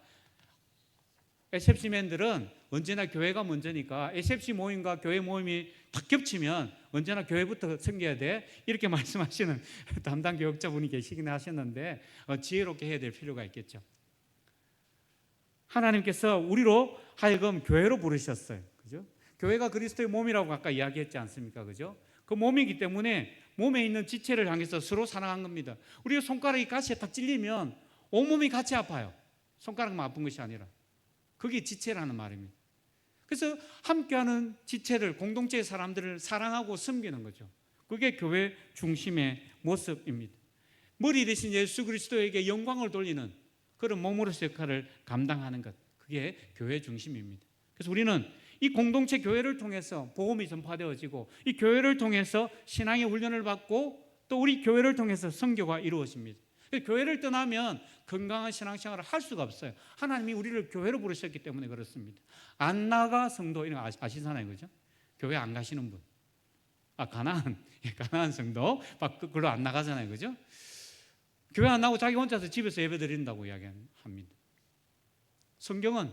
SFC맨들은 언제나 교회가 먼저니까 SFC 모임과 교회 모임이 탁 겹치면 언제나 교회부터 섬겨야 돼, 이렇게 말씀하시는 담당 교역자분이 계시긴 하셨는데 지혜롭게 해야 될 필요가 있겠죠. 하나님께서 우리로 하여금 교회로 부르셨어요. 그죠? 교회가 그리스도의 몸이라고 아까 이야기했지 않습니까? 그죠? 그 몸이기 때문에 몸에 있는 지체를 향해서 서로 사랑한 겁니다. 우리가 손가락이 가시에 딱 찔리면 온몸이 같이 아파요. 손가락만 아픈 것이 아니라. 그게 지체라는 말입니다. 그래서 함께하는 지체를, 공동체의 사람들을 사랑하고 섬기는 거죠. 그게 교회 중심의 모습입니다. 머리 대신 예수 그리스도에게 영광을 돌리는 그런 몸으로서 역할을 감당하는 것, 그게 교회 중심입니다. 그래서 우리는 이 공동체 교회를 통해서 복음이 전파되어지고, 이 교회를 통해서 신앙의 훈련을 받고, 또 우리 교회를 통해서 선교가 이루어집니다. 교회를 떠나면 건강한 신앙생활을 할 수가 없어요. 하나님이 우리를 교회로 부르셨기 때문에 그렇습니다. 안 나가 성도, 이런 거 아시잖아요, 그죠? 교회 안 가시는 분, 가나안 성도 그걸로 안 나가잖아요, 그죠? 교회 안 나고 자기 혼자서 집에서 예배 드린다고 이야기합니다. 성경은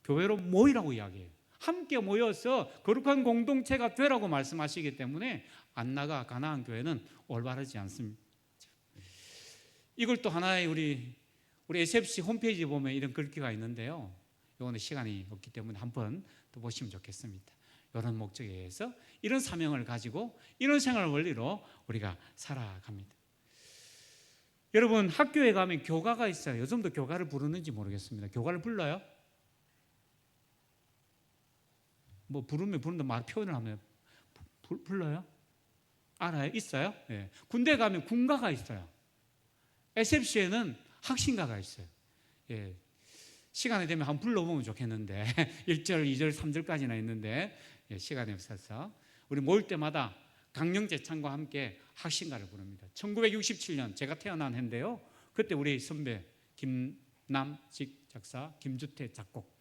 교회로 모이라고 이야기해요. 함께 모여서 거룩한 공동체가 되라고 말씀하시기 때문에 안 나가 가나안 교회는 올바르지 않습니다. 이걸 또 하나의 우리 SFC 홈페이지 보면 이런 글귀가 있는데요. 이거는 시간이 없기 때문에 한번 또 보시면 좋겠습니다. 이런 목적에 의해서 이런 사명을 가지고 이런 생활 원리로 우리가 살아갑니다. 여러분, 학교에 가면 교가가 있어요. 요즘도 교가를 부르는지 모르겠습니다. 교가를 불러요? 뭐 부르면 부른다 말 표현을 하면 불러요? 알아요? 있어요? 네. 군대 가면 군가가 있어요. SFC에는 학신가가 있어요. 예. 시간이 되면 한번 불러보면 좋겠는데 1절, 2절, 3절까지나 있는데 시간이 없어서 우리 모일 때마다 강령제창과 함께 학신가를 부릅니다. 1967년 제가 태어난 해인데요. 그때 우리 선배 김남식 작사, 김주태 작곡,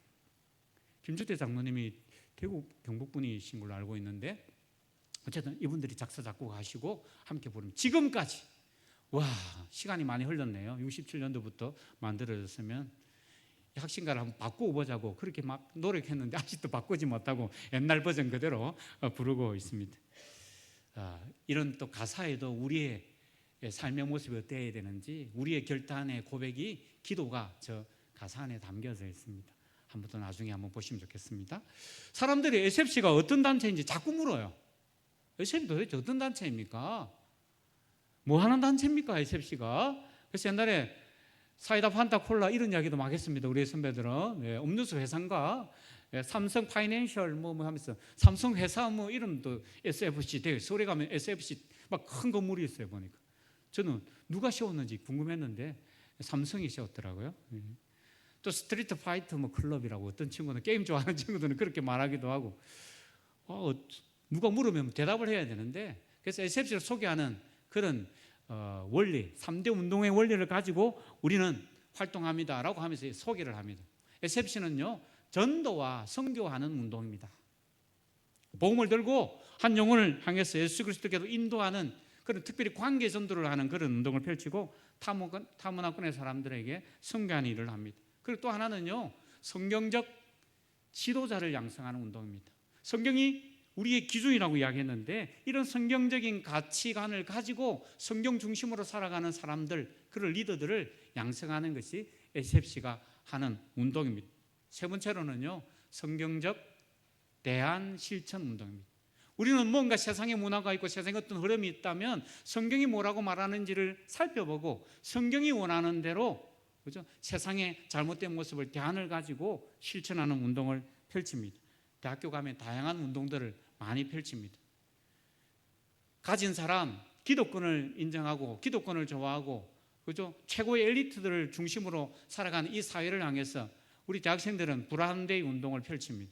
김주태 장로님이 대구 경북분이신 걸로 알고 있는데 어쨌든 이분들이 작사 작곡하시고 함께 부릅니다. 지금까지 와, 시간이 많이 흘렀네요. 67년도부터 만들어졌으면 학신가를 한번 바꾸어 보자고 그렇게 막 노력했는데 아직도 바꾸지 못하고 옛날 버전 그대로 부르고 있습니다. 이런 또 가사에도 우리의 삶의 모습이 어때야 되는지, 우리의 결단의 고백이, 기도가 저 가사 안에 담겨져 있습니다. 한번 또 나중에 한번 보시면 좋겠습니다. 사람들이 SFC가 어떤 단체인지 자꾸 물어요. SFC 도대체 어떤 단체입니까? 뭐 하는 단체입니까, SFC가? 그래서 옛날에 사이다, 판타, 콜라 이런 이야기도 막 했습니다. 우리 선배들은 음료수 회사인가, 삼성 파이낸셜 뭐 하면서 삼성 회사 뭐 이름도 SFC 되게 서울에 가면 SFC 막 큰 건물이 있어요. 보니까 저는 누가 세웠는지 궁금했는데 삼성이 세웠더라고요. 또 스트리트 파이터 뭐 클럽이라고, 어떤 친구는 게임 좋아하는 친구들은 그렇게 말하기도 하고, 누가 물으면 대답을 해야 되는데, 그래서 SFC를 소개하는 그런 원리, 3대 운동의 원리를 가지고 우리는 활동합니다라고 하면서 소개를 합니다. SFC는요, 전도와 선교하는 운동입니다. 복음을 들고 한 영혼을 향해서 예수 그리스도께로 인도하는 그런, 특별히 관계 전도를 하는 그런 운동을 펼치고 타문화권의 사람들에게 선교하는 일을 합니다. 그리고 또 하나는요, 성경적 지도자를 양성하는 운동입니다. 성경이 우리의 기준이라고 이야기했는데, 이런 성경적인 가치관을 가지고 성경 중심으로 살아가는 사람들, 그런 리더들을 양성하는 것이 SFC가 하는 운동입니다. 세 번째로는요, 성경적 대안 실천 운동입니다. 우리는 뭔가 세상의 문화가 있고 세상에 어떤 흐름이 있다면 성경이 뭐라고 말하는지를 살펴보고 성경이 원하는 대로, 그죠? 세상의 잘못된 모습을 대안을 가지고 실천하는 운동을 펼칩니다. 대학교 가면 다양한 운동들을 많이 펼칩니다. 가진 사람, 기독권을 인정하고 기독권을 좋아하고, 그죠? 최고의 엘리트들을 중심으로 살아가는 이 사회를 향해서 우리 대학생들은 불안대의 운동을 펼칩니다.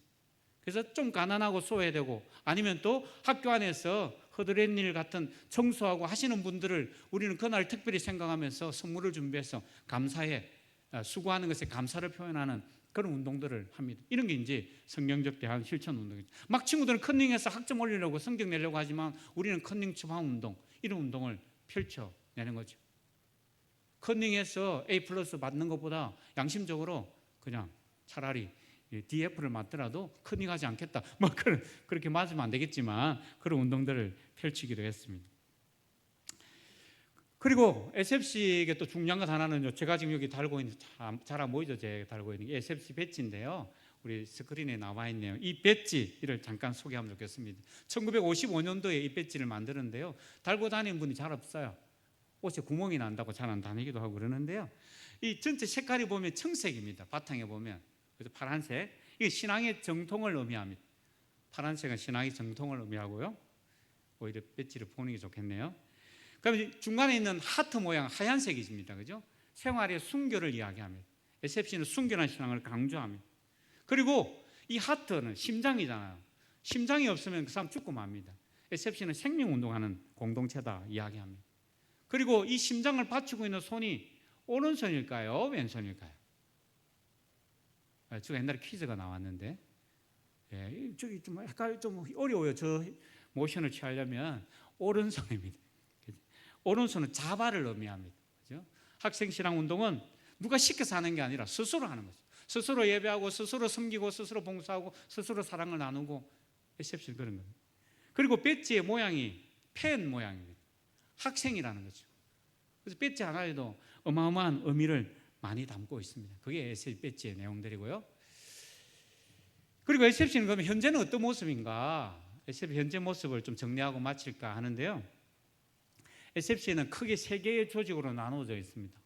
그래서 좀 가난하고 소외되고, 아니면 또 학교 안에서 허드렛 일 같은 청소하고 하시는 분들을 우리는 그날 특별히 생각하면서 선물을 준비해서 감사해, 수고하는 것에 감사를 표현하는 그런 운동들을 합니다. 이런 게 이제 성경적 대안 실천 운동이죠. 막 친구들은 컨닝해서 학점 올리려고 성적 내려고 하지만 우리는 컨닝 추방 운동, 이런 운동을 펼쳐내는 거죠. 컨닝해서 A+ 받는 것보다 양심적으로 그냥 차라리 DF를 맞더라도 컨닝하지 않겠다, 뭐 그렇게 맞으면 안 되겠지만 그런 운동들을 펼치기도 했습니다. 그리고 SFC에게 또 중요한 것 하나는요, 제가 지금 여기 달고 있는, 잘 안 보이죠? 제가 달고 있는 게 SFC 배지인데요, 우리 스크린에 나와 있네요. 이 배지를 잠깐 소개하면 좋겠습니다. 1955년도에 이 배지를 만드는데요. 달고 다니는 분이 잘 없어요. 옷에 구멍이 난다고 잘 안 다니기도 하고 그러는데요. 이 전체 색깔이 보면 청색입니다. 바탕에 보면. 그래서 파란색. 이게 신앙의 정통을 의미합니다. 파란색은 신앙의 정통을 의미하고요. 오히려 배지를 보는 게 좋겠네요. 그럼 중간에 있는 하트 모양 하얀색이십니다. 그죠? 생활의 순교를 이야기합니다. SFC는 순교한 신앙을 강조합니다. 그리고 이 하트는 심장이잖아요. 심장이 없으면 그 사람 죽고 맙니다. SFC는 생명운동하는 공동체다 이야기합니다. 그리고 이 심장을 받치고 있는 손이 오른손일까요? 왼손일까요? 제가 옛날에 퀴즈가 나왔는데 저기 좀 약간 좀 어려워요. 저 모션을 취하려면 오른손입니다. 오른손은 자발을 의미합니다. 그렇죠? 학생신앙운동은 누가 시켜서 하는 게 아니라 스스로 하는 거죠. 스스로 예배하고 스스로 섬기고 스스로 봉사하고 스스로 사랑을 나누고 SFC는 그런 겁니다. 그리고 배지의 모양이 펜 모양입니다. 학생이라는 거죠. 그래서 배지 하나에도 어마어마한 의미를 많이 담고 있습니다. 그게 SFC 배지의 내용들이고요. 그리고 SFC는 그러면 현재는 어떤 모습인가? SFC 현재 모습을 좀 정리하고 마칠까 하는데요. SFC는 크게 세 개의 조직으로 나누어져 있습니다.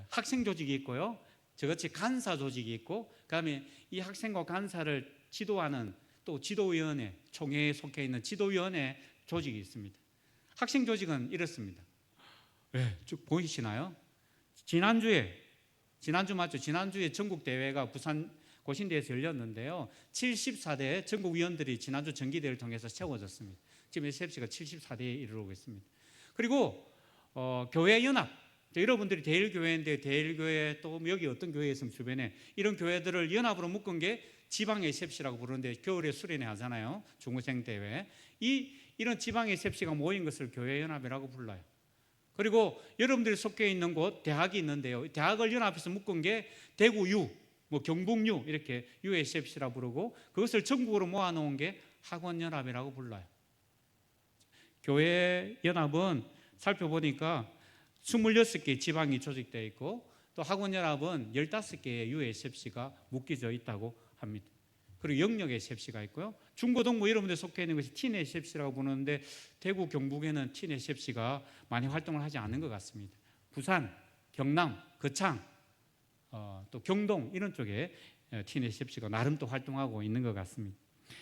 학생 조직이 있고요. 저같이 간사 조직이 있고, 그다음에 이 학생과 간사를 지도하는 또 지도위원회, 총회에 속해 있는 지도위원회 조직이 있습니다. 학생 조직은 이렇습니다. 쭉 보이시나요? 지난주 맞죠? 지난주에 전국 대회가 부산 고신대에서 열렸는데요. 74대 전국 위원들이 지난주 정기대회를 통해서 세워졌습니다. 지금 SFC가 74대에 이르고 있습니다. 그리고 교회 연합, 여러분들이 대일교회인데 대일교회 또 여기 어떤 교회 있으면 주변에 이런 교회들을 연합으로 묶은 게 지방 SFC라고 부르는데 겨울에 수련회 하잖아요. 중고생 대회. 이런 지방 SFC가 모인 것을 교회 연합이라고 불러요. 그리고 여러분들이 속해 있는 곳 대학이 있는데요. 대학을 연합해서 묶은 게 대구 유, 뭐 경북 유 이렇게 USFC라고 부르고 그것을 전국으로 모아놓은 게 학원 연합이라고 불러요. 교회 연합은 살펴보니까 26개 지방이 조직되어 있고 또 학원연합은 15개의 USFC가 묶여져 있다고 합니다. 그리고 영역 SFC가 있고요. 중고등부 여러분들 속해 있는 것이 틴 SFC라고 부르는데 대구 경북에는 틴 SFC가 많이 활동을 하지 않는 것 같습니다. 부산, 경남, 거창, 또 경동 이런 쪽에 틴 SFC가 나름 또 활동하고 있는 것 같습니다.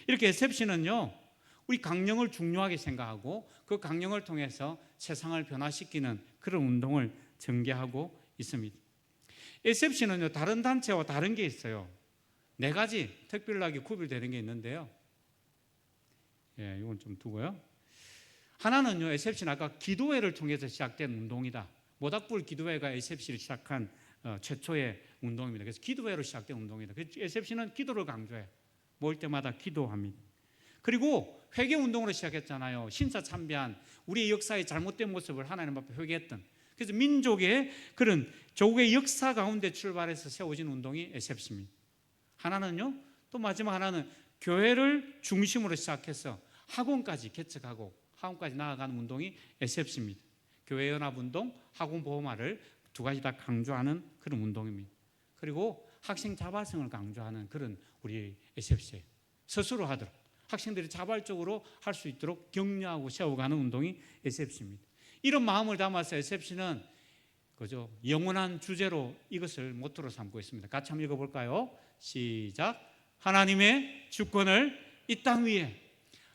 이렇게 SFC는요. 우리 강령을 중요하게 생각하고 그 강령을 통해서 세상을 변화시키는 그런 운동을 전개하고 있습니다. SFC는요, 다른 단체와 다른 게 있어요. 4가지 특별하게 구별되는 게 있는데요. 이건 좀 두고요. 하나는요, SFC는 아까 기도회를 통해서 시작된 운동이다. 모닥불 기도회가 SFC를 시작한 최초의 운동입니다. 그래서 기도회로 시작된 운동이다. 그래서 SFC는 기도를 강조해요. 모일 때마다 기도합니다. 그리고 회개 운동으로 시작했잖아요. 신사 참배한 우리의 역사의 잘못된 모습을 하나님 앞에 회개했던. 그래서 민족의 그런 조국의 역사 가운데 출발해서 세워진 운동이 SFC입니다. 하나는요. 또 마지막 하나는 교회를 중심으로 시작해서 학원까지 개척하고 학원까지 나아가는 운동이 SFC입니다. 교회 연합 운동, 학원 보호마를 2가지 다 강조하는 그런 운동입니다. 그리고 학생 자발성을 강조하는 그런 우리 SFC예요. 스스로 하도록. 학생들이 자발적으로 할 수 있도록 격려하고 세워가는 운동이 SFC입니다. 이런 마음을 담아서 SFC는 그죠? 영원한 주제로 이것을 모토로 삼고 있습니다. 같이 한번 읽어볼까요? 시작. 하나님의 주권을 이 땅 위에,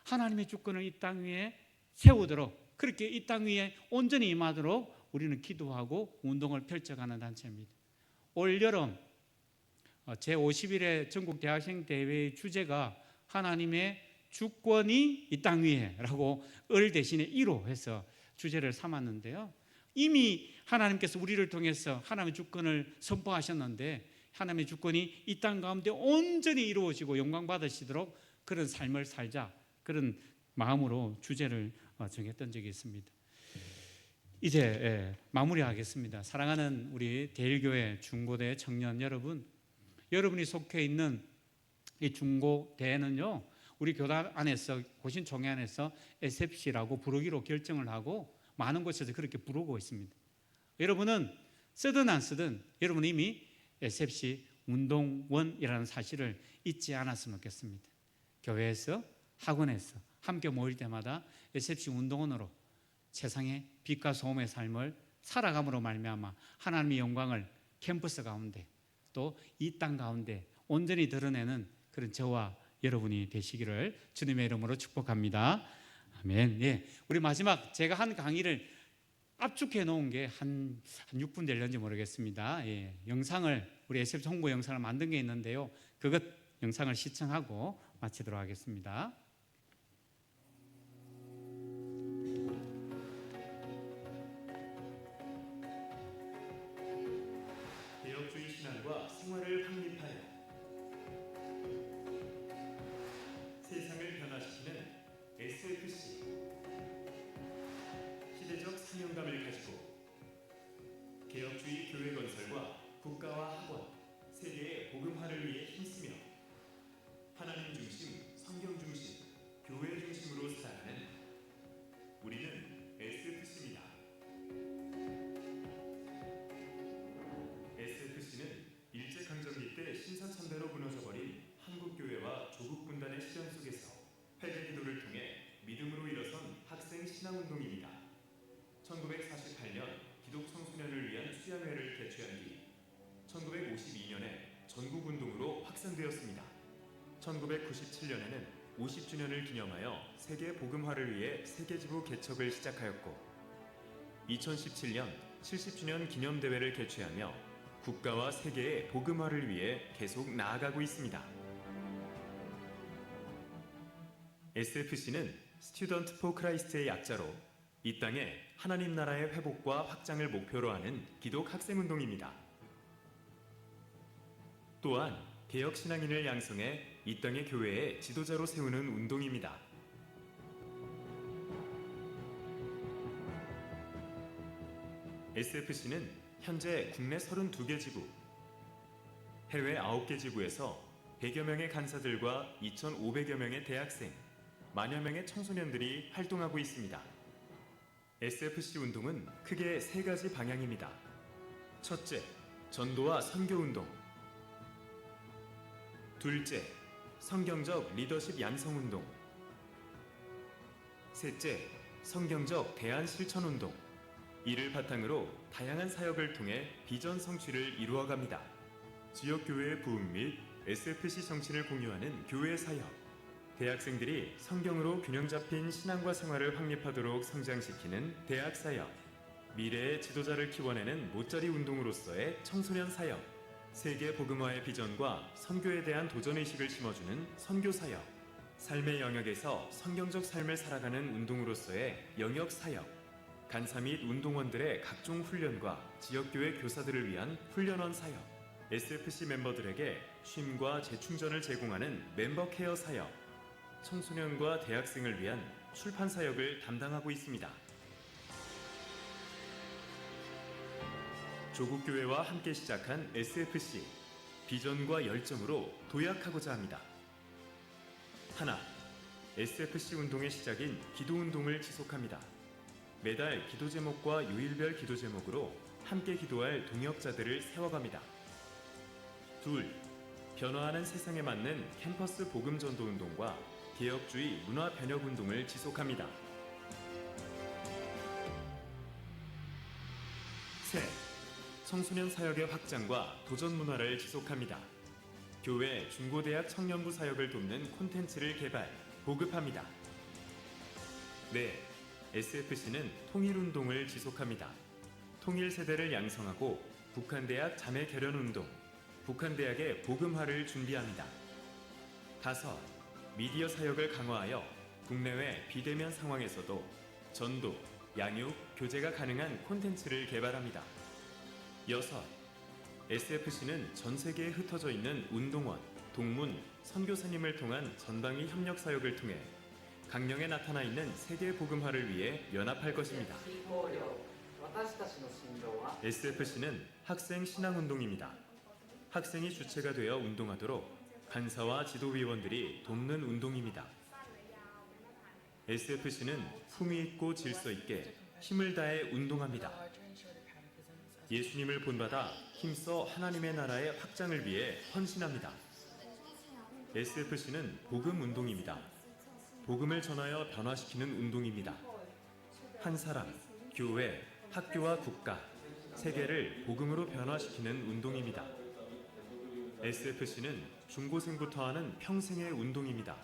하나님의 주권을 이 땅 위에 세우도록, 그렇게 이 땅 위에 온전히 임하도록 우리는 기도하고 운동을 펼쳐가는 단체입니다. 올 여름 제51회 전국 대학생 대회의 주제가 하나님의 주권이 이 땅 위에 라고 을 대신에 이로 해서 주제를 삼았는데요. 이미 하나님께서 우리를 통해서 하나님의 주권을 선포하셨는데 하나님의 주권이 이 땅 가운데 온전히 이루어지고 영광 받으시도록 그런 삶을 살자, 그런 마음으로 주제를 정했던 적이 있습니다. 이제 마무리하겠습니다. 사랑하는 우리 대일교회 중고대 청년 여러분, 여러분이 속해 있는 이 중고대는요, 우리 교단 안에서 고신총회 안에서 SFC라고 부르기로 결정을 하고 많은 곳에서 그렇게 부르고 있습니다. 여러분은 쓰든 안 쓰든 여러분은 이미 SFC 운동원이라는 사실을 잊지 않았으면 좋겠습니다. 교회에서, 학원에서 함께 모일 때마다 SFC 운동원으로 세상의 빛과 소음의 삶을 살아감으로 말미암아 하나님의 영광을 캠퍼스 가운데 또 이 땅 가운데 온전히 드러내는 그런 저와 여러분이 되시기를 주님의 이름으로 축복합니다. 아멘. 예, 우리 마지막 제가 한 강의를 압축해 놓은 게 한 6분 될는지 모르겠습니다. 예, 영상을 우리 SF 홍보 영상을 만든 게 있는데요. 그것 영상을 시청하고 마치도록 하겠습니다. 개혁주의 신앙과 생활을 확립하여 세상을 변화시키는 SFC. 시대적 사명감을 가지고 개혁주의 교회 건설과 국가와 학원, 세계의 복음화를 위해 힘쓰며 하나님 중심, 성경 중심, 교회 중심으로 살아가는 우리는 SFC입니다. SFC는 일제강점기 때 신사참배로 무너져버린 한국교회와 조국 분단의 시련 속에서 회개 기도를 통해 믿음으로 일어선 학생 신앙운동입니다. 1948년 기독 청소년을 위한 수양회를 개최한 뒤 1952년에 전국운동으로 확산되었습니다. 1997년에는 50주년을 기념하여 세계 복음화를 위해 세계지부 개척을 시작하였고 2017년 70주년 기념대회를 개최하며 국가와 세계의 복음화를 위해 계속 나아가고 있습니다. SFC는 Student for Christ의 약자로 이 땅에 하나님 나라의 회복과 확장을 목표로 하는 기독 학생운동입니다. 또한 개혁신앙인을 양성해 이 땅의 교회의 지도자로 세우는 운동입니다. SFC는 현재 국내 32개 지부, 해외 9개 지부에서 100여 명의 간사들과 2,500여 명의 대학생, 만여 명의 청소년들이 활동하고 있습니다. SFC 운동은 크게 3가지 방향입니다. 첫째, 전도와 선교운동. 둘째, 성경적 리더십 양성운동. 셋째, 성경적 대안 실천운동. 이를 바탕으로 다양한 사역을 통해 비전 성취를 이루어갑니다. 지역교회의 부흥 및 SFC 정신을 공유하는 교회 사역, 대학생들이 성경으로 균형 잡힌 신앙과 생활을 확립하도록 성장시키는 대학 사역, 미래의 지도자를 키워내는 모짜리 운동으로서의 청소년 사역, 세계 복음화의 비전과 선교에 대한 도전의식을 심어주는 선교 사역, 삶의 영역에서 성경적 삶을 살아가는 운동으로서의 영역 사역, 간사 및 운동원들의 각종 훈련과 지역교회 교사들을 위한 훈련원 사역, SFC 멤버들에게 쉼과 재충전을 제공하는 멤버 케어 사역, 청소년과 대학생을 위한 출판 사역을 담당하고 있습니다. 조국교회와 함께 시작한 SFC, 비전과 열정으로 도약하고자 합니다. 하나, SFC 운동의 시작인 기도운동을 지속합니다. 매달 기도 제목과 요일별 기도 제목으로 함께 기도할 동역자들을 세워갑니다. 둘, 변화하는 세상에 맞는 캠퍼스 복음 전도 운동과 개혁주의 문화 변혁 운동을 지속합니다. 셋, 청소년 사역의 확장과 도전 문화를 지속합니다. 교회, 중고대학 청년부 사역을 돕는 콘텐츠를 개발, 보급합니다. 넷, SFC는 통일운동을 지속합니다. 통일세대를 양성하고 북한대학 자매 결연운동, 북한대학의 복음화를 준비합니다. 다섯, 미디어 사역을 강화하여 국내외 비대면 상황에서도 전도, 양육, 교제가 가능한 콘텐츠를 개발합니다. 여섯, SFC는 전 세계에 흩어져 있는 운동원, 동문, 선교사님을 통한 전방위 협력 사역을 통해 강령에 나타나 있는 세계 복음화를 위해 연합할 것입니다. SFC는 학생 신앙운동입니다. 학생이 주체가 되어 운동하도록 간사와 지도위원들이 돕는 운동입니다. SFC는 품위 있고 질서 있게 힘을 다해 운동합니다. 예수님을 본받아 힘써 하나님의 나라의 확장을 위해 헌신합니다. SFC는 복음 운동입니다. 복음을 전하여 변화시키는 운동입니다. 한 사람, 교회, 학교와 국가, 세계를 복음으로 변화시키는 운동입니다. SFC는 중고생부터 하는 평생의 운동입니다.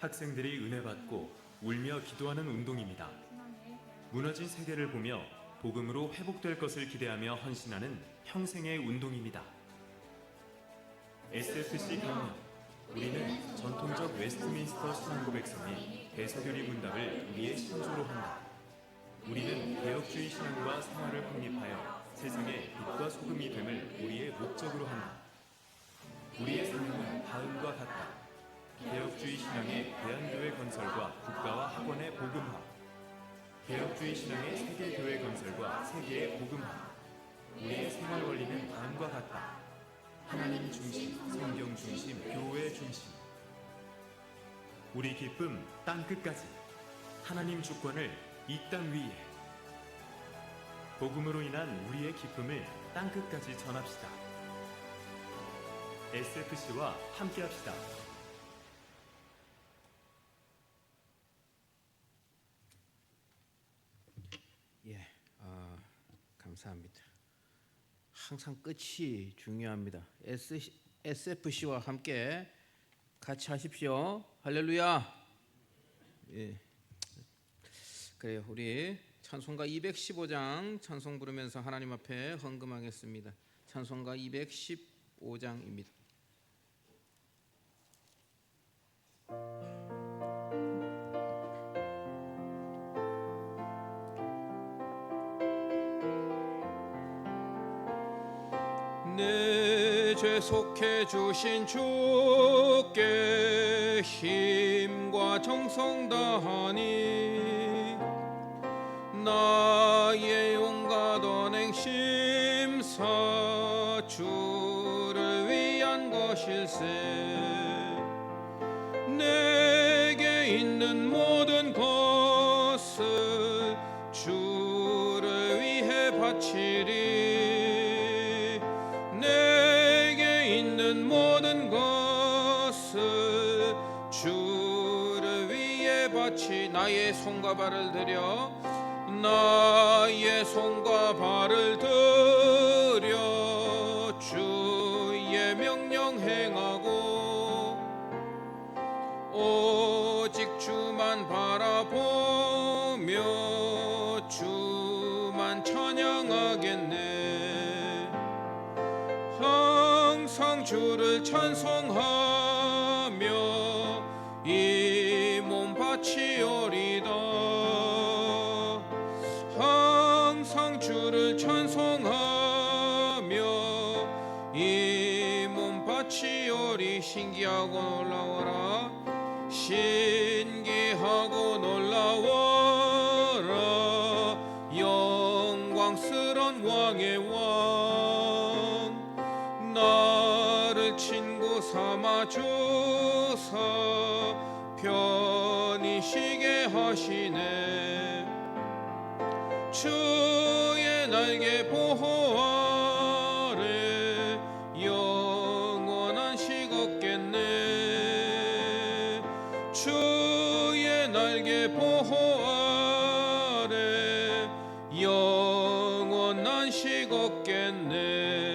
학생들이 은혜 받고 울며 기도하는 운동입니다. 무너진 세계를 보며 복음으로 회복될 것을 기대하며 헌신하는 평생의 운동입니다. SFC 강연, 우리는 전통적 웨스트민스터 신앙고백성인 대서교리 문답을 우리의 신조로 한다. 우리는 개혁주의 신앙과 생활을 확립하여 세상의 빛과 소금이 됨을 우리의 목적으로 한다. 우리의 사명은 다음과 같다. 개혁주의 신앙의 대한교회 건설과 국가와 학원의 복음화, 개혁주의 신앙의 세계교회 건설과 세계의 복음화. 우리의 생활 원리는 다음과 같다. 하나님 중심, 성경 중심, 교회 중심. 우리 기쁨 땅끝까지. 하나님 주권을 이 땅 위에. 복음으로 인한 우리의 기쁨을 땅끝까지 전합시다. SFC와 함께합시다. 감사합니다. 항상 끝이 중요합니다. SFC와 함께 같이 하십시오. 할렐루야. 예. 그래요. 우리 찬송가 215장 찬송 부르면서 하나님 앞에 헌금하겠습니다. 찬송가 215장입니다. 내 죄 속해 주신 주께 힘과 정성 다하니 나의 온갖 언행 심사 주를 위한 것일세. 내게 있는 모든 것을 주를 위해 바치리. 모든 것을 주를 위해 바치 나의 손과 발을 들여 나의 손과 발을 들여 주의 명령 행하고 오직 주만 바라보며 주만 찬양하겠네. 항상 주를 찬송하며 이 몸 바치오리다. 항상 주를 찬송하며 이 몸 바치오리. 신기하고 놀라워라. 신기하고 놀라워라. 영광스런 왕의 왕 나를 친구 삼아 주사 편히 쉬게 하시네. 주의 날개 보호 아래 영원한 식 얻겠네. 주의 날개 보호 아래 영원한 식 얻겠네.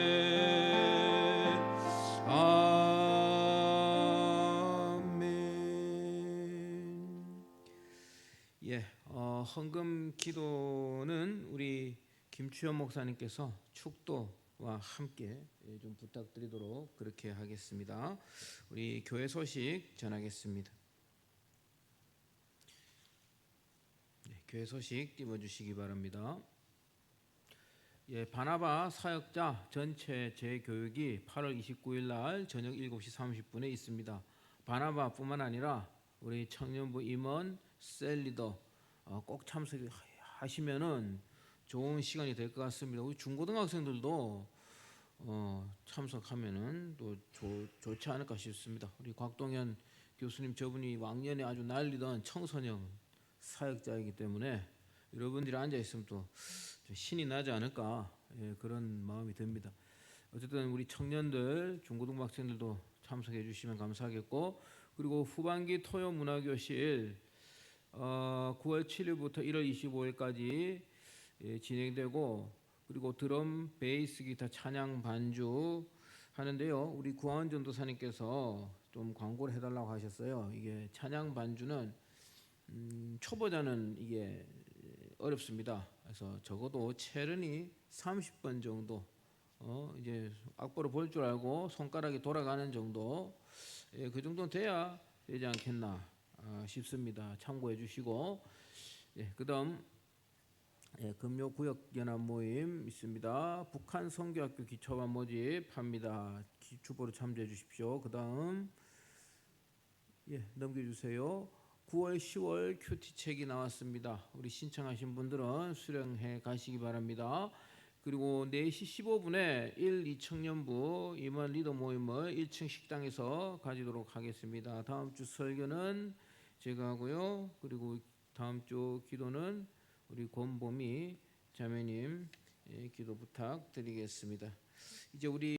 헌금 기도는 우리 김추현 목사님께서 축도와 함께 좀 부탁드리도록 그렇게 하겠습니다. 우리 교회 소식 전하겠습니다. 교회 소식 띄워주시기 바랍니다. 바나바 사역자 전체 재교육이 8월 29일 날 저녁 7시 30분에 있습니다. 바나바뿐만 아니라 우리 청년부 임원, 셀리더 꼭 참석하시면은 좋은 시간이 될 것 같습니다. 우리 중고등학생들도 참석하면은 또 좋지 않을까 싶습니다. 우리 곽동현 교수님 저분이 왕년에 아주 날리던 청소년 사역자이기 때문에 여러분들이 앉아 있으면 또 신이 나지 않을까 그런 마음이 듭니다. 어쨌든 우리 청년들, 중고등부 학생들도 참석해 주시면 감사하겠고, 그리고 후반기 토요 문화교실 9월 7일부터 1월 25일까지 진행되고, 그리고 드럼, 베이스, 기타, 찬양, 반주 하는데요. 우리 구하원 전도사님께서 좀 광고를 해달라고 하셨어요. 이게 찬양 반주는 초보자는 이게 어렵습니다. 그래서 적어도 체른이 30번 정도 이제 악보를 볼 줄 알고 손가락이 돌아가는 정도, 그 정도 돼야 되지 않겠나 싶습니다. 참고해 주시고, 그다음 금요 구역 연합 모임 있습니다. 북한 선교학교 기초반 모집합니다. 주보로 참조해 주십시오. 그다음 넘겨주세요. 9월 10월 큐티 책이 나왔습니다. 우리 신청하신 분들은 수령해 가시기 바랍니다. 그리고 4시 15분에 2청년부 임원 리더 모임을 1층 식당에서 가지도록 하겠습니다. 다음 주 설교는 제가 하고요. 그리고 다음 주 기도는 우리 권보미 자매님 기도 부탁드리겠습니다. 이제 우리